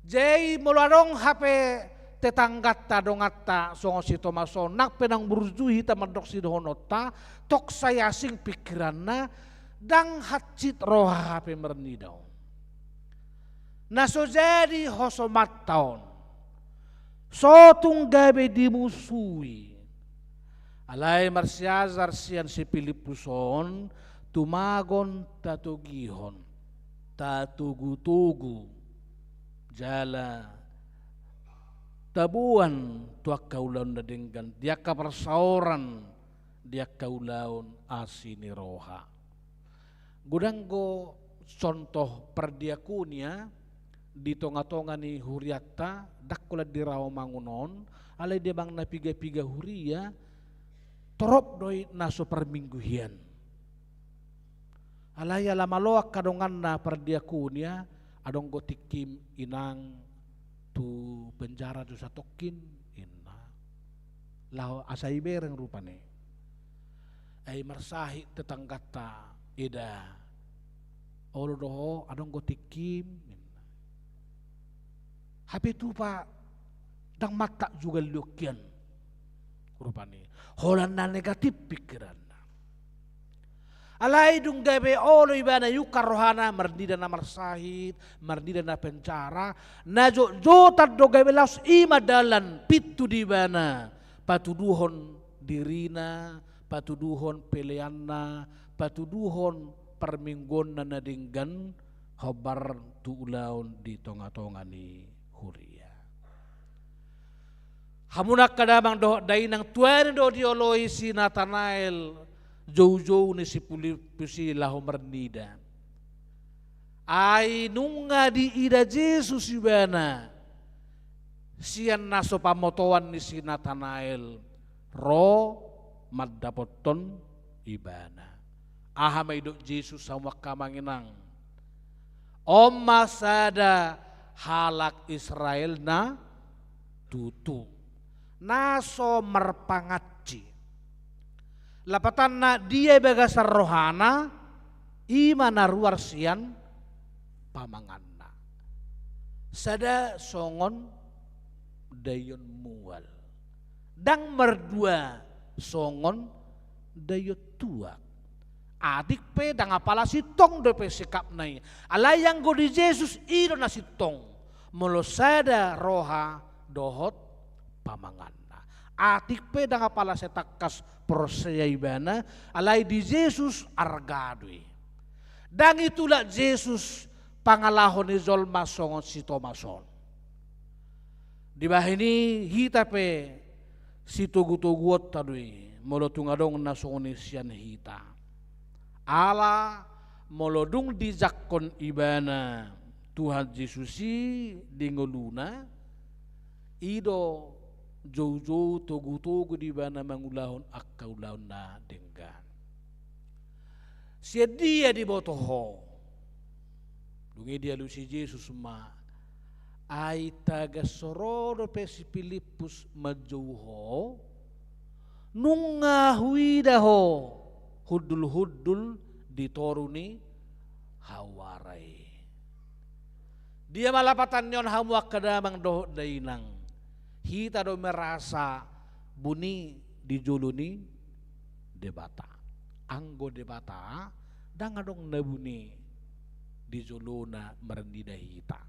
S5: jai muladong hape tetanggat ta dongatta songo si Tomason nak penang burju hita madok si dohonota tok saya sing pikiranna dang hacit roha hape mernidau na so jadi hosomat taon so tunggabe dimusuhi alai marsiazar sian si Filipuson tumagon tatugihon tatugu-tugu jala tabuan tuak kaulaun na denggan dia kaparsauran dia kaulaun asini roha gudanggo contoh perdiakunia di tonga-tonga ni huriatta dakula di rawa mangunon alai dia bang na piga-piga huria torop doi naso permingguhian alai ala maloak kadongan na perdiakunia adong gotikim inang tu penjara tu satokin inna lau asai bereng rupane ai marsahi tetanggata ida olo doho adong gotikim inna hape tu pa dang mata juga liokian rupane holan na negatif pikiran alai dung gabe olo ibana yukar rohana merdida na marsahid merdida na pencara na jotat do gabe laus ima dalan pitu di bana patuduhon dirina patuduhon peleanna patuduhon perminggon na nadinggan hobar tu ulaun di tonga-tonga ni huria hamunak kadamang do dainang tuan do dioloi si Natanael jauh-jauh ni si pusi lahu mernida ai nunga di ida Jesus ibana sian naso pamotoan ni si Natanael ro maddapoton ibana aha maidok Jesus sama kamanginang masada halak Israel na tutu naso merpangaci lapatan na dia bagasar rohana ima naruar sian pamanganna sada songon dayon mual dang merdua songon dayo tua adik pe dang apala sitong do pe sikap nai alayang go di Jesus iro na sitong molo sada roha dohot pamanganna atik pe dang apala setakas proseyaibana alai di Jesus argadui dang itulah Jesus pangalahon ni zolma songon si Tomason di bahini hita pe si tugu-tuguot tadui molo tungadong na songon sian hita ala molo dung di jakkon ibana Tuhan Yesusi dingoluna ido jauh-jauh togu-togu di bana mangulahon akkaulahon na denggan. Sia dia di botoho. Dungi dia lu si Jesus ma ai taga sorodo pe si Filipus majauho nunga huidaho hudul-hudul ditoruni hawarai. Dia malapatan nyon hamuak kadamang doh dainang. Hita do merasa buni dijuluni debata. Anggo debata dangadong nabuni dijuluna merendida hita.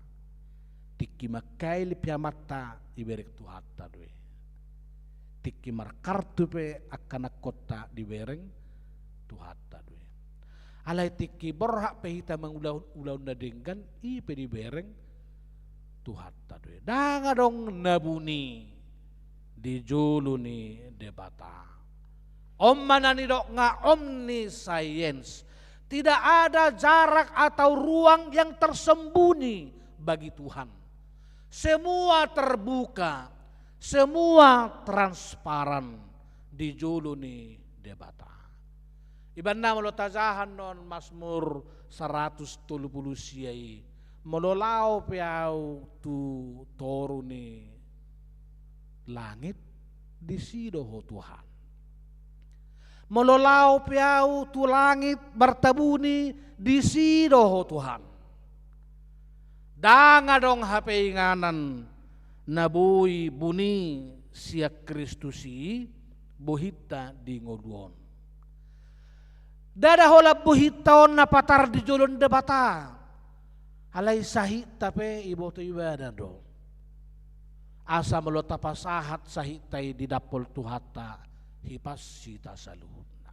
S5: Tiki makai lipia mata iberek tuhatta doe. Tiki markartu pe akan kota dibereng tuhatta doe. Alai tiki berhak pehita mengulau nadenggan i pedi bereng Tuhan tadwe. Danga dong nabuni di julu ni debata. Om manani dok nga omniscience. Tidak ada jarak atau ruang yang tersembunyi bagi Tuhan. Semua terbuka, semua transparan di julu ni debata. Iban na molo tazahan non Mazmur 130 siai. Mololau piau tu toru ni langit di sido ho Tuhan. Mololau piau tu langit bertabuni di sido ho Tuhan. Danga dong HP inganan nabui buni siak Kristusi bohita di ngoduon. Dada holap buhiton na patar di julon debata. Alay sahit tape ibo to ibadah do. Asa melota pasahat sahit tay di dapol tuhata hipas sita saluhutna.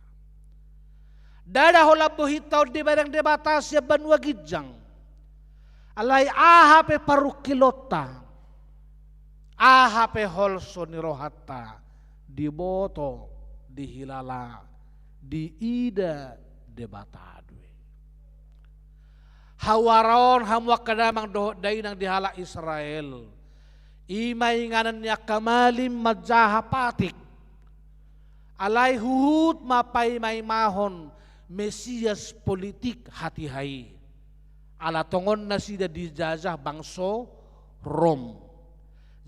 S5: Dada holap buhiton di barang debata siya banwa gijang. Alay ahape parukilota. Ahape holso ni rohata. Di boto, di hilala, di ida debatadwe. Hawaron hamwa kadamang dohot day nang dihala Israel. Imay nganan niya kamalim madjahapatik. Alay huhut mapay may mahon Mesias politik hati-hai. Alatongon na sida dijajah bangso Rom.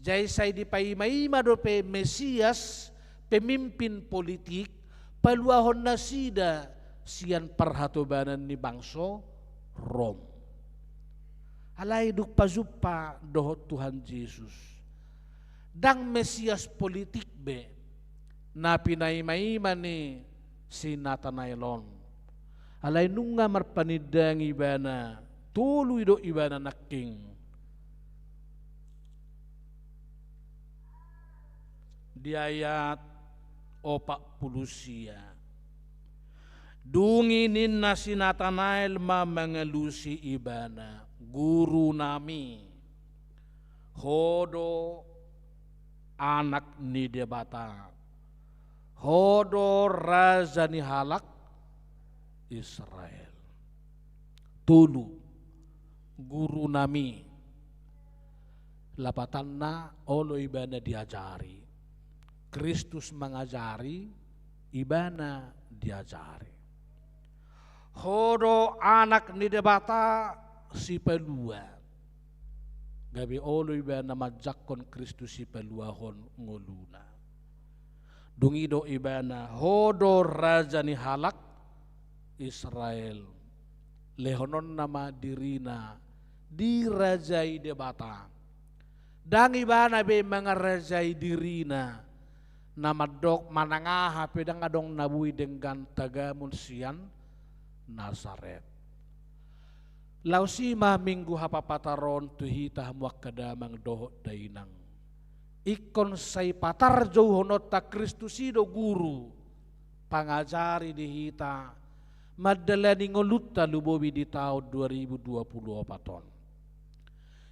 S5: Jay say di pay may madope Mesias pemimpin politik paluahon na sida siyan perhatobanan ni bangso Rom. Alay duk pazupa dohot Tuhan Yesus. Dang Mesias politik be na pinaymayman ni si Nathanaelon. Alay nunga marpanidang ibana tuloy do ibana naking. Di ayat 40 dunginin na si Nathanael mangalusi ibana guru nami hodo anak ni debata hodo raja ni halak Israel tulu guru nami lapatan na olo ibana diajari Kristus mengajari, ibana diajari. Hodo anak ni debata si pelua. Gabi olo ibana majakon Kristus si pelua hon ngoluna. Dungido ibana hodo raja ni halak Israel. Lehonon nama dirina dirajai debata. Dang ibana be mangarajai dirina. Nama dok manangaha pedang adong nabui dengan tagamun sian Nazaret. Lausima minggu hapapataron tuhita hamuak kadamang dohot dainang. Ikon say patar jauh honota Kristusido guru pangajari dihita madalani ngoluta lubowi di tahun 2024.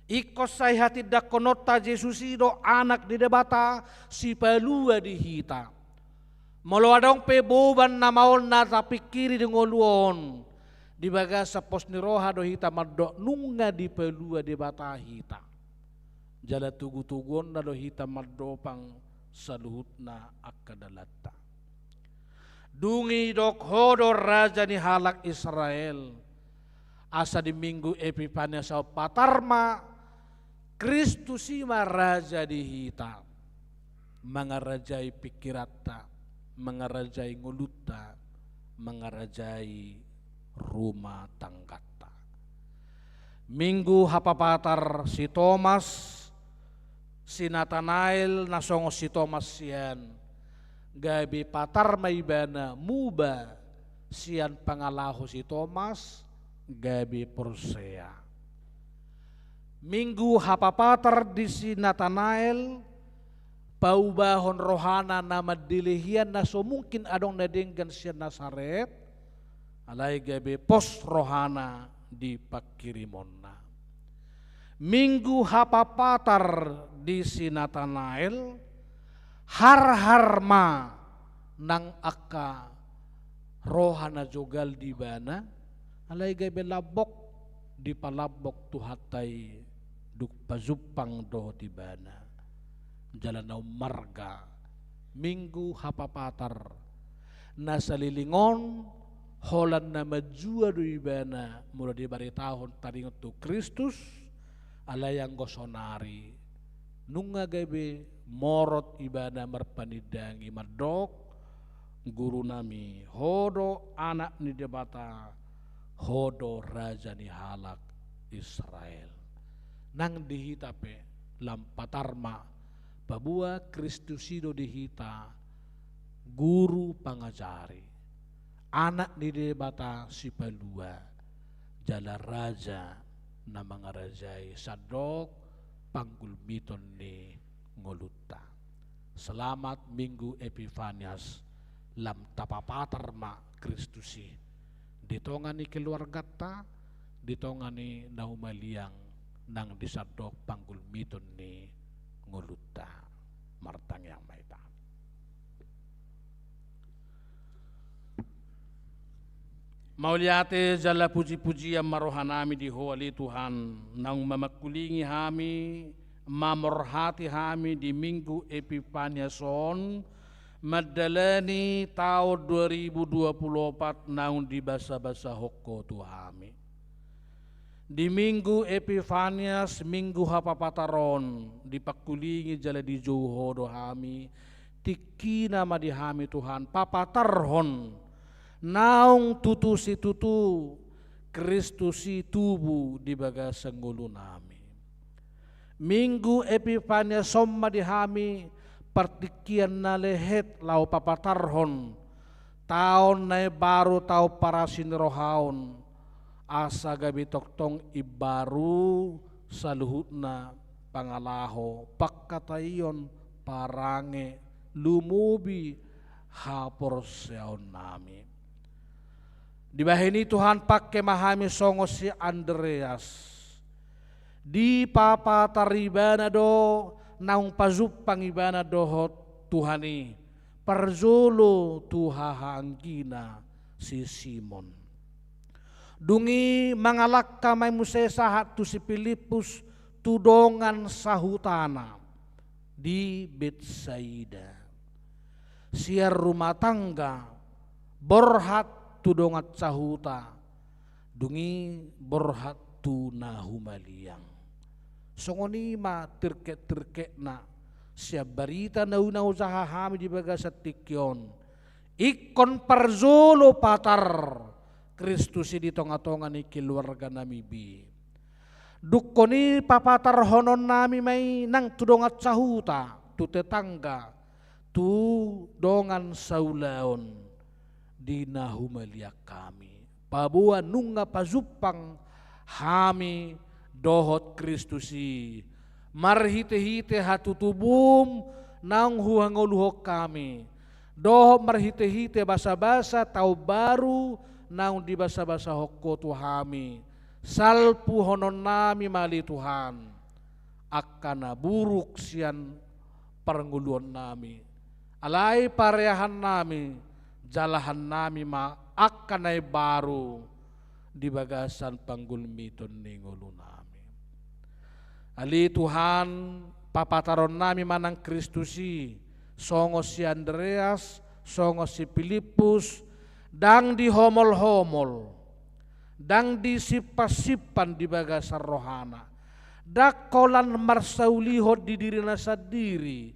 S5: Ikos say hati dakonota Jesusido anak di debata si palua dihita. Moloadong peboban na maol na tapikiri di ngoluon. Di baga sa pos ni roha do hita madok nunga di palua debata hita. Jala tugu-tugon na do hita madopang saluhut na akadalata. Dungi dok hodo raja ni halak Israel. Asa di minggu Epifania sa patarma Kristus ima raja dihita, mangarajai pikirata, mangarajai nguluta, mangarajai rumah tanggata. Minggu hapapatar si Thomas, si Nathanael nasongo si Thomas sian, gabi patar maibana muba sian pangalaho si Thomas, gabi Persea. Minggu hapapatar di si Nathanael paubahon rohana nama dilihian na so mungkin adong nadenggan siya Nazaret alai gabe pos rohana di pakirimonna. Minggu hapapatar di Sinatanael, har-harma nang aka rohana jogal di bana, alai gabe labok di palabok tuhatai duk pazupang do di bana. Jalan marga minggu hapapatar nasalilingon holan na majua do ibana mula di bari tahun taringot tu Kristus alayang gosonari nunga gabe morot ibana marpanidangi madok guru nami hodo anak ni debata hodo raja ni halak Israel nang dihitape lampatarma babua Kristusido dihita guru pangajari anak ni debata si palua jala raja na mga rajay sadok panggulmiton ni ngoluta. Selamat Minggu Epifanias lam tapapatarma Kristusi ditongan ni keluarga ta ditongan ni naumaliang nang disadok panggulmiton ni ngoluta martang yang maita. Mauliate jala puji-puji yang marohanami di holi Tuhan nang mamakulingi hami mamorhati hami di Minggu Epifanias son madalani tahun 2024 naung di basa-basa hoko tuhami. Di Minggu Epifanias Minggu hapapataron dipakulingi jala di joho dohami tiki nama di hami Tuhan papatarhon naung tutu si tutu Kristusi tubuh di bagas senggulu nami. Minggu Epifanias somma di hami partikian na lehet lau papatarhon taon na baru tau parasin rohaon asa gabi toktong ibaru saluhutna pangalaho pakkatayon parange lumubi hapor seon nami. Di bahini Tuhan pakai mahami songo si Andreas di papa taribana do naung pazupang ibana dohot Tuhani parzolo tuhahangkina si Simon dungi mangalak kamay musesahat tu si Filipus tudongan sahutana di Betsaida siar rumah tangga borhat tudongat sahuta dungi borhat tu nahumaliang songoni ma tirket na siya barita na una usaha hami di baga sa tikyon ikon parzolo patar Kristusi di tonga-tonga ni keluarga namibi dukoni papatar honon nami may nang tudongat sahuta tu tetangga tu dongan saulaon di nahumaliak kami pabuan nunga pazupang hami dohot Kristusi marhite-hite hatutubum nang huangoluhok kami dohot marhite-hite basa-basa tau baru nang di basa-basa hokko tuhami salpu honon nami mali Tuhan akana buruk sian pernguluan nami alai parehan nami jalahan nami ma akanay baru di bagasan panggulmiton ni ngulu nami. Ali Tuhan papataron nami manang Kristusi songo si Andreas songo si Filipus dang di homol-homol dang di sipas-sipan di bagasan rohana dakolan marsaulihot di diri nasa diri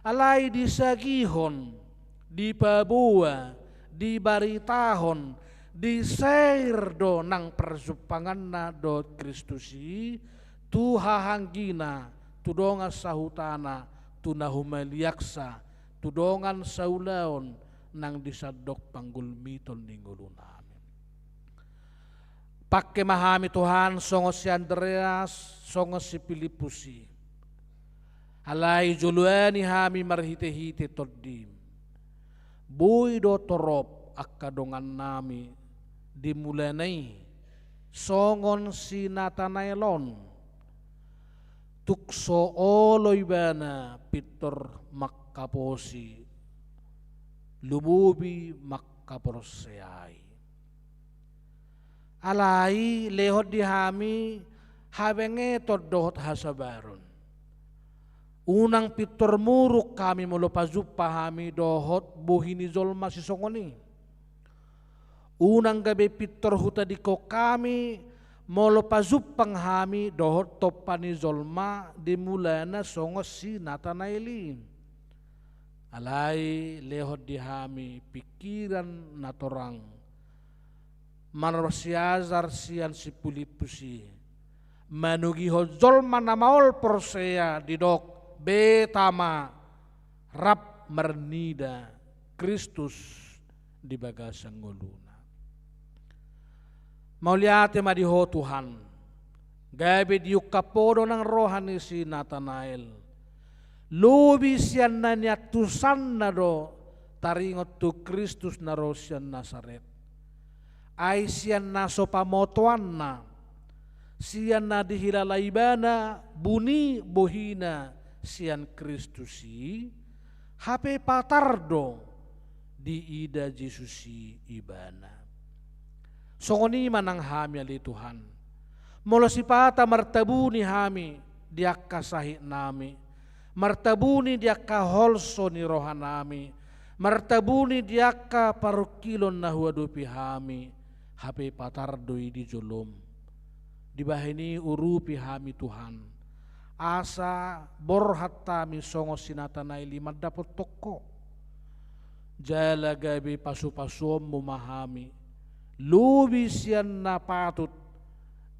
S5: alai disagihon di pabua di baritahon di share do nang persupangan na do Kristusi tu hahanggina tu dongan sahutana tu nahumaliaksa tu dongan saulaon nang disadok panggulmiton ninggulu namin. Pakke mahami Tuhan songo si Andreas songo si Filipusi alai juluani hami marhite-hite toddim bui do torop akkadongan nami dimulanai songon si Natanaelon tukso oloy bana pitor makkaposi lumubi makkaporseay alai lehot dihami habenge todohot hasabaron unang pitor muruk kami molopazup pahami dohot buhini zolma sisongoni unang gabi pitor hutadiko kami molopazup panghami dohot topani zolma dimulana songos si Natanaeli alai lehot dihami pikiran natorang marsiazar sian si pulipusi manugiho zolma namaol persea didok betama rap mernida Kristus di bagasang nguluna mauliate madiho Tuhan gabi diuk kapodo ng rohani si Natanael lubi siyan na niya tusan na do taringot tu Kristus na ro siyan Nazaret ay siyan na so pamotuan na siyan na dihilalaybana buni bohina siyan Kristusi hape patardo di ida Jesusi ibana songoni manang hami ali Tuhan molo sipata martabuni hami diakka sahih nami martabuni diakka holso ni rohanami martabuni diakka parukilon na huadupi hami hape patardoi di jolom dibahini urupi hami Tuhan asa borhat tami songo Natanaeli madapot toko jala gabi pasu-pasuom memahami lubi siyan na patut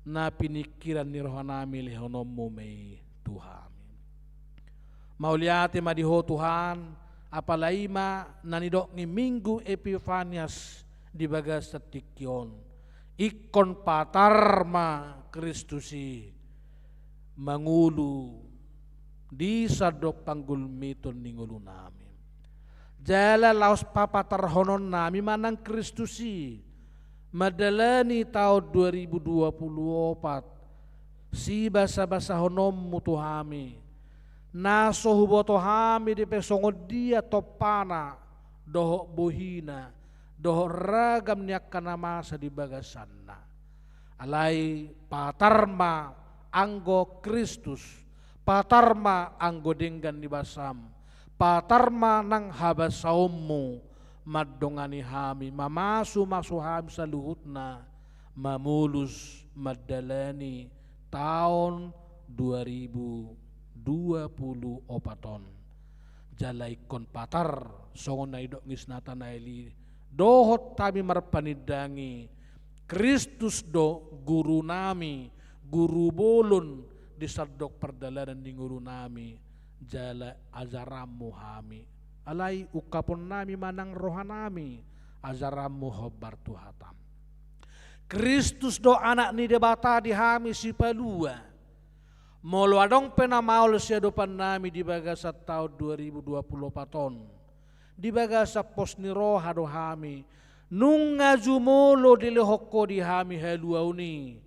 S5: na pinikiran ni rohanami lehonom mo may Tuhan mauliate madiho Tuhan apalaima nanidok ni Minggu Epifanias di bagas satikyon ikon patarma Kristusi mangulu di sadok panggulmiton ni ngulu namin jala laos papatarhonon nami manang Kristusi madalani tahun 2024 si basa-basa honom mutuhami naso huboto hami di pesongod dia topana doho bohina doho ragam niyak kanamasa di bagasanna alai patarma anggo Kristus patarma anggo denggan di basam patarma nang habasaummu maddongani hami mamasu hami sa luhutna mamulus maddalani tahun 2024 jalai kon patar songon na idok ngis Natanaeli dohot tami marpanidangi Kristus do guru nami guru bolon di sadok perdalanan di guru nami jala azaramu hami alai ukapon nami manang rohanami azaramu hobar tuhatam Kristus do anak ni debata di hami si palua molo adong penamaul siya dopan nami di bagasa tahun 2024 di bagasa pos ni roha do hami nung ngajumolo di lehoko di hami haluauni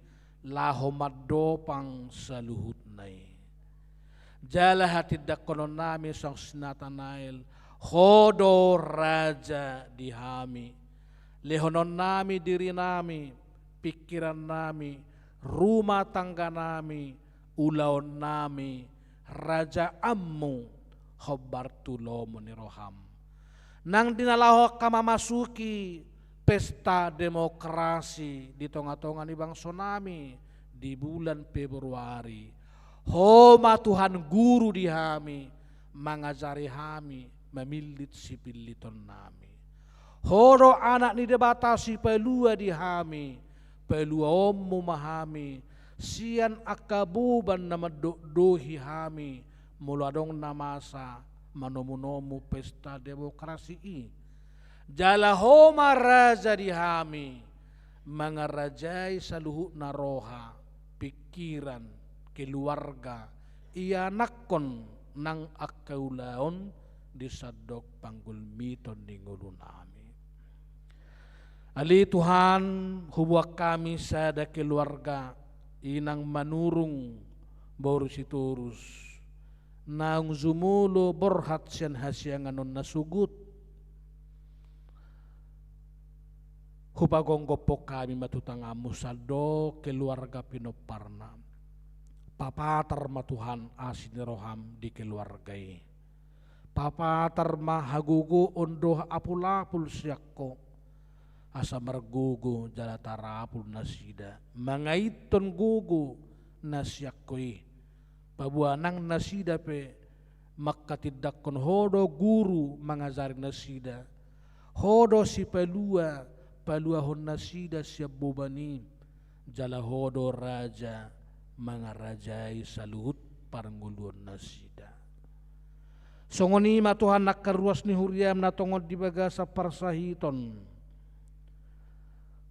S5: laho madopang saluhut nai jala hati dakonon nami sang Natanael hodo raja di hami lehonon nami diri nami pikiran nami rumah tangga nami ulaon nami raja ammu hobar tulomo ni roham nang dinalaho kamamasuki pesta demokrasi di tonga-tonga ni bangsa nami di bulan Februari homa Tuhan guru di hami mangajari hami mamilit sipiliton nami horo anak ni debata si pelua di hami pelua ommu mahami sian akabuban nama dohi hami muladong namasa manomu-nomu pesta demokrasi i jala homa raja di hami mangarajai saluhut naroha pikiran keluarga ia nakon nang akaulaon di sadok panggul miton di ngulu nami Ali Tuhan hubuak kami sada keluarga inang manurung boru siturus naung zumulo borhat sian hasyanganon nasugut hubagong gopok kami matutangamu sado keluarga pinoparna papatar matuhan asin roham di keluargai papatar mahagugu ondoh apulapul siakko asa margugu jalatarapul nasida mangaiton gugu nasiakoi pabuanang nasida pe makatidakon hodo guru mangazari nasida hodo si palua hon nasida siap bobani jala hodo raja mangarajai saluhut parangguluan nasida songoni matuhan nakaruas ni huriam natongod di bagasa parsahiton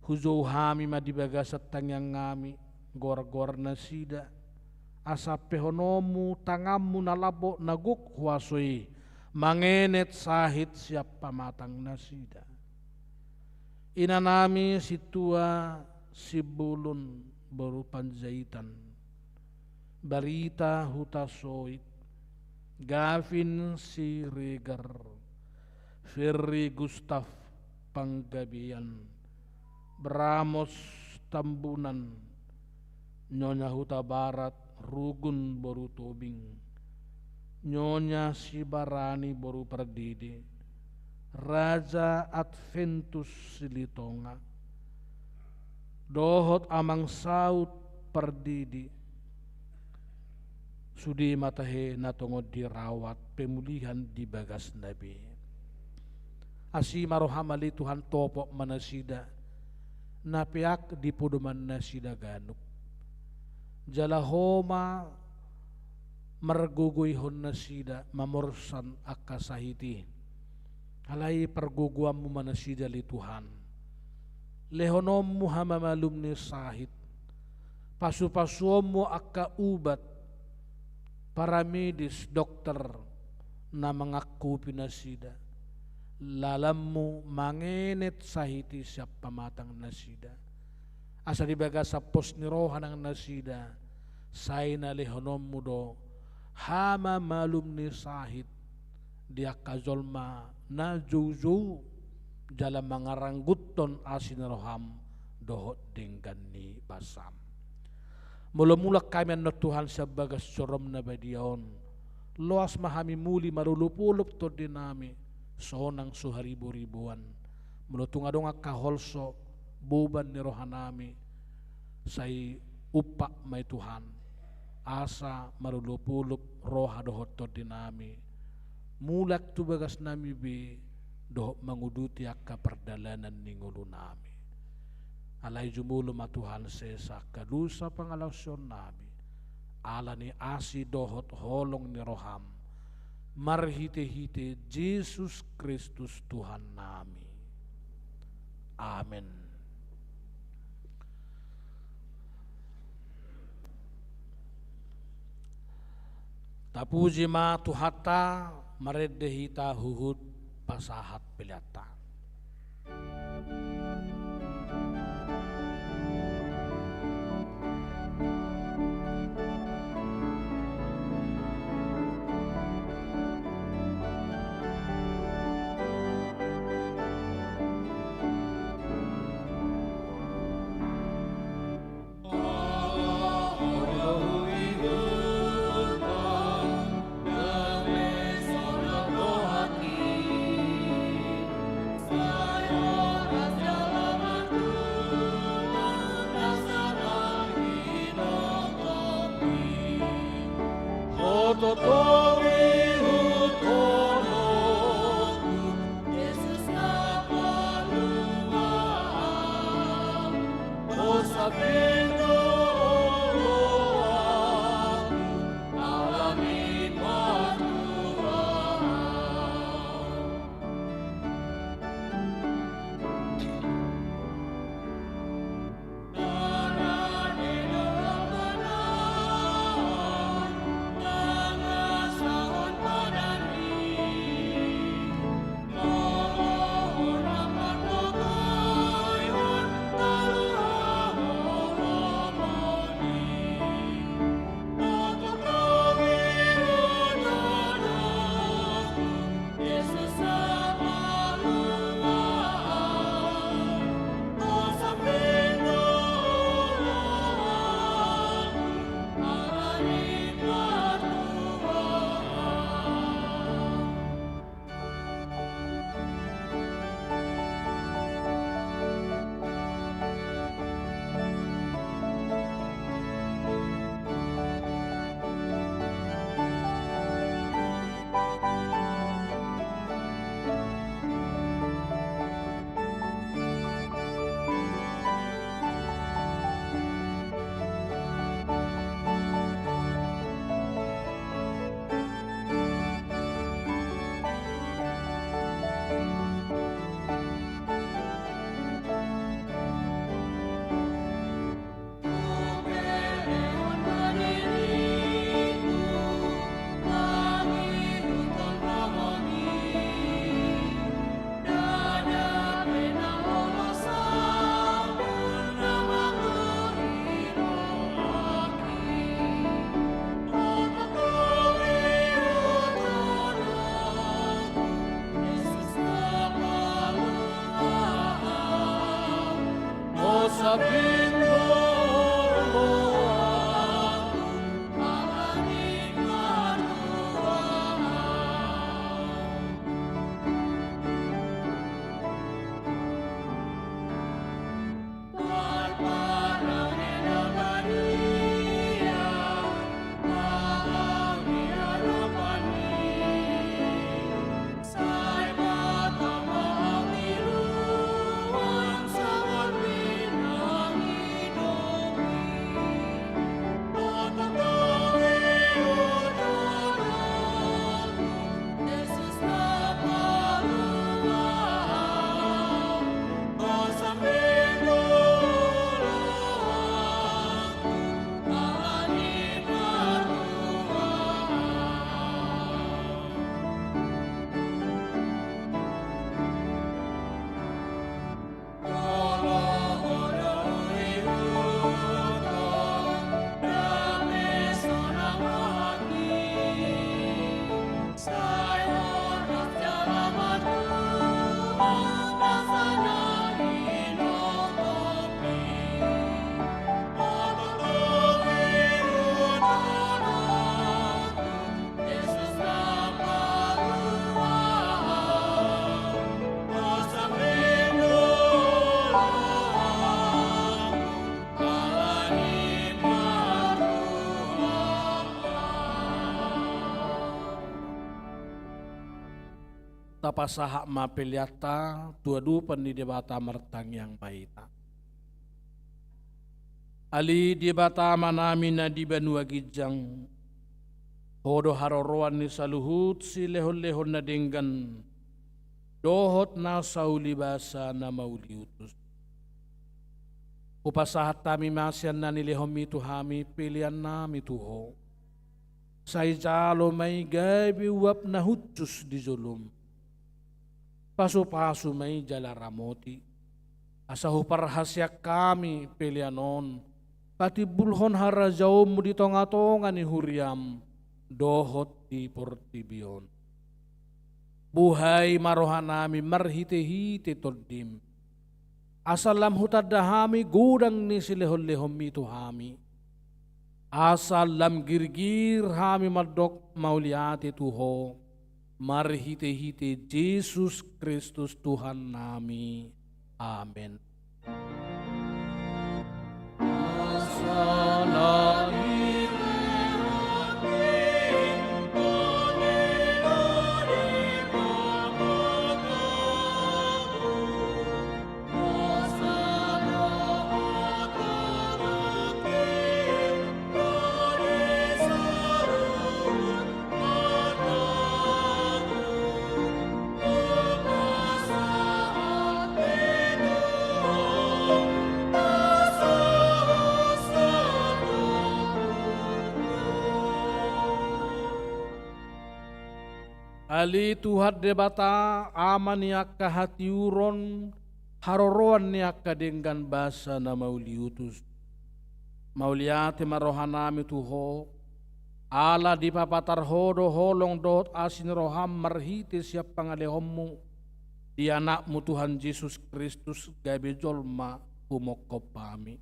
S5: huzou hami di bagasa tangyang ngami gor-gor nasida asa pehonomu tangamu nalabo naguk huasoi mangenet sahit siap pamatang nasida ina nami si tua si bulun baru panjaitan barita huta soit Gavin si Regar Ferry Gustaf Panggabian Bramos Tambunan Nyonya Huta Barat Rugun baru Tobing Nyonya Sibarani baru Perdidi Raja Adventus Silitonga Dohot Amang Saut Perdidi Sudi matahe natongod dirawat pemulihan di bagas nabi asi marohamali Tuhan topok manasida napiak di podoman nasida ganuk jalahoma margugoy hon nasida mamorsan akasahiti alai perguguam mu manasida li Tuhan lehonom mu hamamalum ni sahit pasu-pasuom mu akka ubat para medis dokter na mengaku pinasida lalammu mangenet sahiti siap pamatang nasida asa dibaga sa pos ni rohan ang nasida say na lehonom mudo hama malum ni sahit dia kazolma na juju dalam mangarangguton asin roham dohot dinggan ni basam mula-mula kami na Tuhan sa bagas sorom na badiyaon loas mahami muli marulupulup to dinami sonang suharibu-ribuan mulutung adong kaholso buban ni rohanami say upak may Tuhan asa marulupulup roha dohot to dinami mulak tu bagas nami bi dohot manguduti akka perdalanan ni ngulu nami alay jumulo matuhan sesa kadusa pangalawsyon nami ala ni asi dohot holong ni roham marhite-hite Jesus Kristus Tuhan nami amen. Tapuji ma tuhata maredehita huhud pasahat pelata tapasaha mapeliata tuadu pandidebata martang yang baita. Ali dibata manami na di Banua Gijang hodo haroroan ni saluhut si lehon-lehon na denggan dohot na sauli basa na mauliutus. Upasahat tami masyan na nilehom itu hami pilihan nami tuho. Say jalo may gabi wap na hutsus di zulum. Pasu-pasu may jalaramoti. Asahu parhasya kami pilihanon. Pati bulhon harajaw mo di tonga-tonga ni Huriam, dohot di Portibion. Buhay marohan nami marhite-hite toddim. Asalam hutadahami gudang ni silehon-lehom itu hami. Asalam girgir hami madok mauliati tuho. Marhite-hite Yesus Kristus Tuhan nami. Amen. Ali Tuhan debata aman niak kahatiuron haroroan niak kadenggan basa na mauliutus. Mauliate marohanami tuho ala di papatar hodo holong dot asin roham marhite siap pangalehommu di anakmu Tuhan Yesus Kristus gabe jolma umokopami.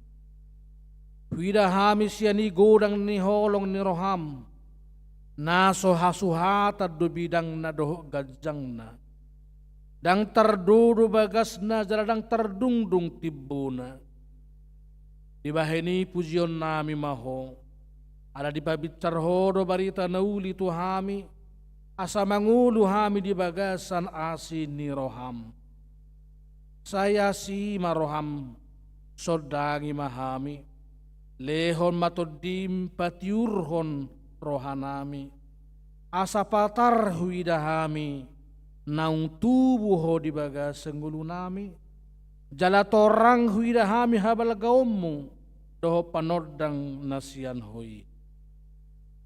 S5: Wida hami siani godang ni holong ni roham. Naso hasuhata do bidang na doh gajang na. Dang terdudu bagas na jaladang terdungdung tibuna. Dibaheni pujion nami maho. Ada dipabicar hodo barita nauli tu hami. Asa mangulu hami di bagasan asin ni roham. Saya si maroham sodangi mahami. Lehon matodim patiurhon rohanami asa patar huidahami naung tubuh ho di baga senggulu nami jala torang huidahami habal gaummu doho panodang nasian hoi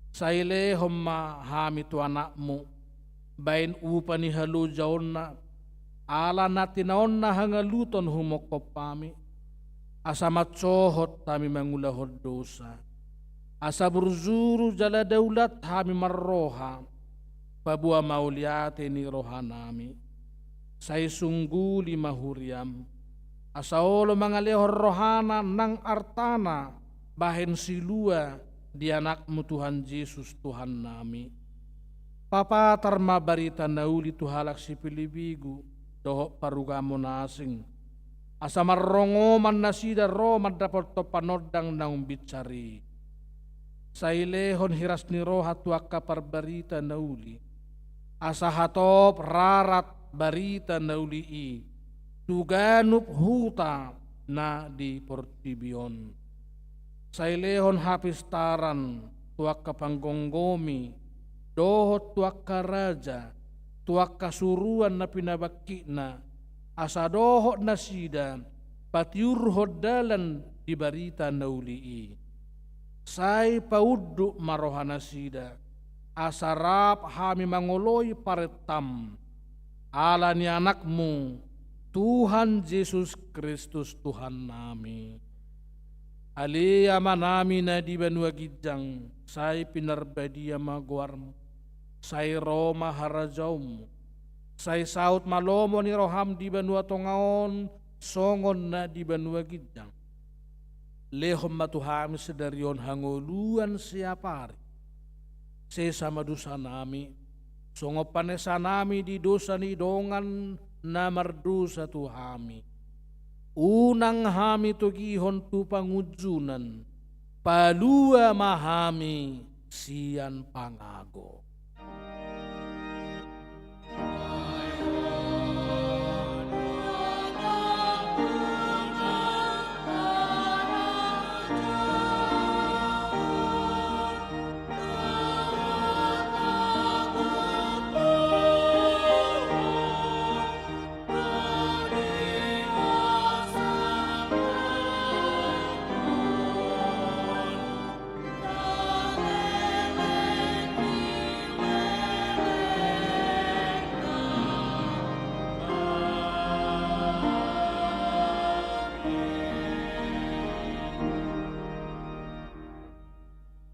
S5: saile homma hami tu anakmu bain upani halu jaonna ala natinaonna hangaluton humokopami asa matsohot tami mangulahod dosa. Asa berzuru jala daulat hami marroha pabua mauliate ni rohanami say sunggu lima huriam asa olo mangalehor rohana nang artana bahen silua di anakmu Tuhan Yesus Tuhan nami papa tarma barita nauli tuhalak si pilibigu doho parugamo nasing asa marrongoman nasida roma dapat topanodang naung bicari sailehon hiras ni roha tuaka parbarita nauli asa hatop rarat barita nauli i tuganup huta na di Portibion sailehon hapistaran tuaka panggonggomi dohot tuaka raja tuaka suruan na pinabaki na asa dohot nasida patiurhod dalan di barita nauli i say pauddu marohana sida asarap hami mangoloy paretam ala ni anakmu Tuhan Yesus Kristus Tuhan nami alia manami na di Banua Gijang say pinarbadia maguarmu say Roma harajawmu say saut malomo ni roham di Banua Tongaon songon na di Banua Gijang lehom matuhami sedarion hangoluan siapari. Sesama dosa nami, songopanesa nami di dosa ni dongan na mardosa tuhami. Unang hami togihon tu pangujunan, palua mahami sian pangago.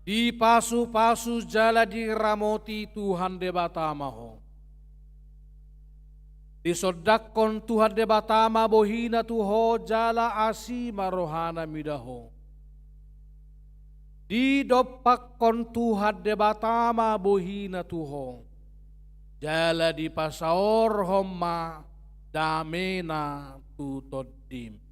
S5: Di pasu-pasu jala di ramoti Tuhan debatamaho. Di sodakon Tuhan debatama bohina tuho jala asi marohana midaho. Di dopakkon Tuhan debatama bohina tuho. Jala di pasaor homma damena tutodim.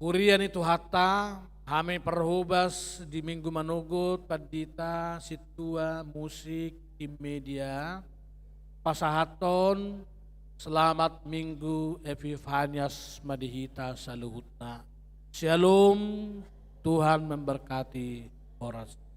S5: Kurian itu hatta, kami perhubas di minggu manugut, padita, situa, musik, di media, pasahaton, selamat minggu Epifanias Madihita Saluhutna. Shalom, Tuhan memberkati orang.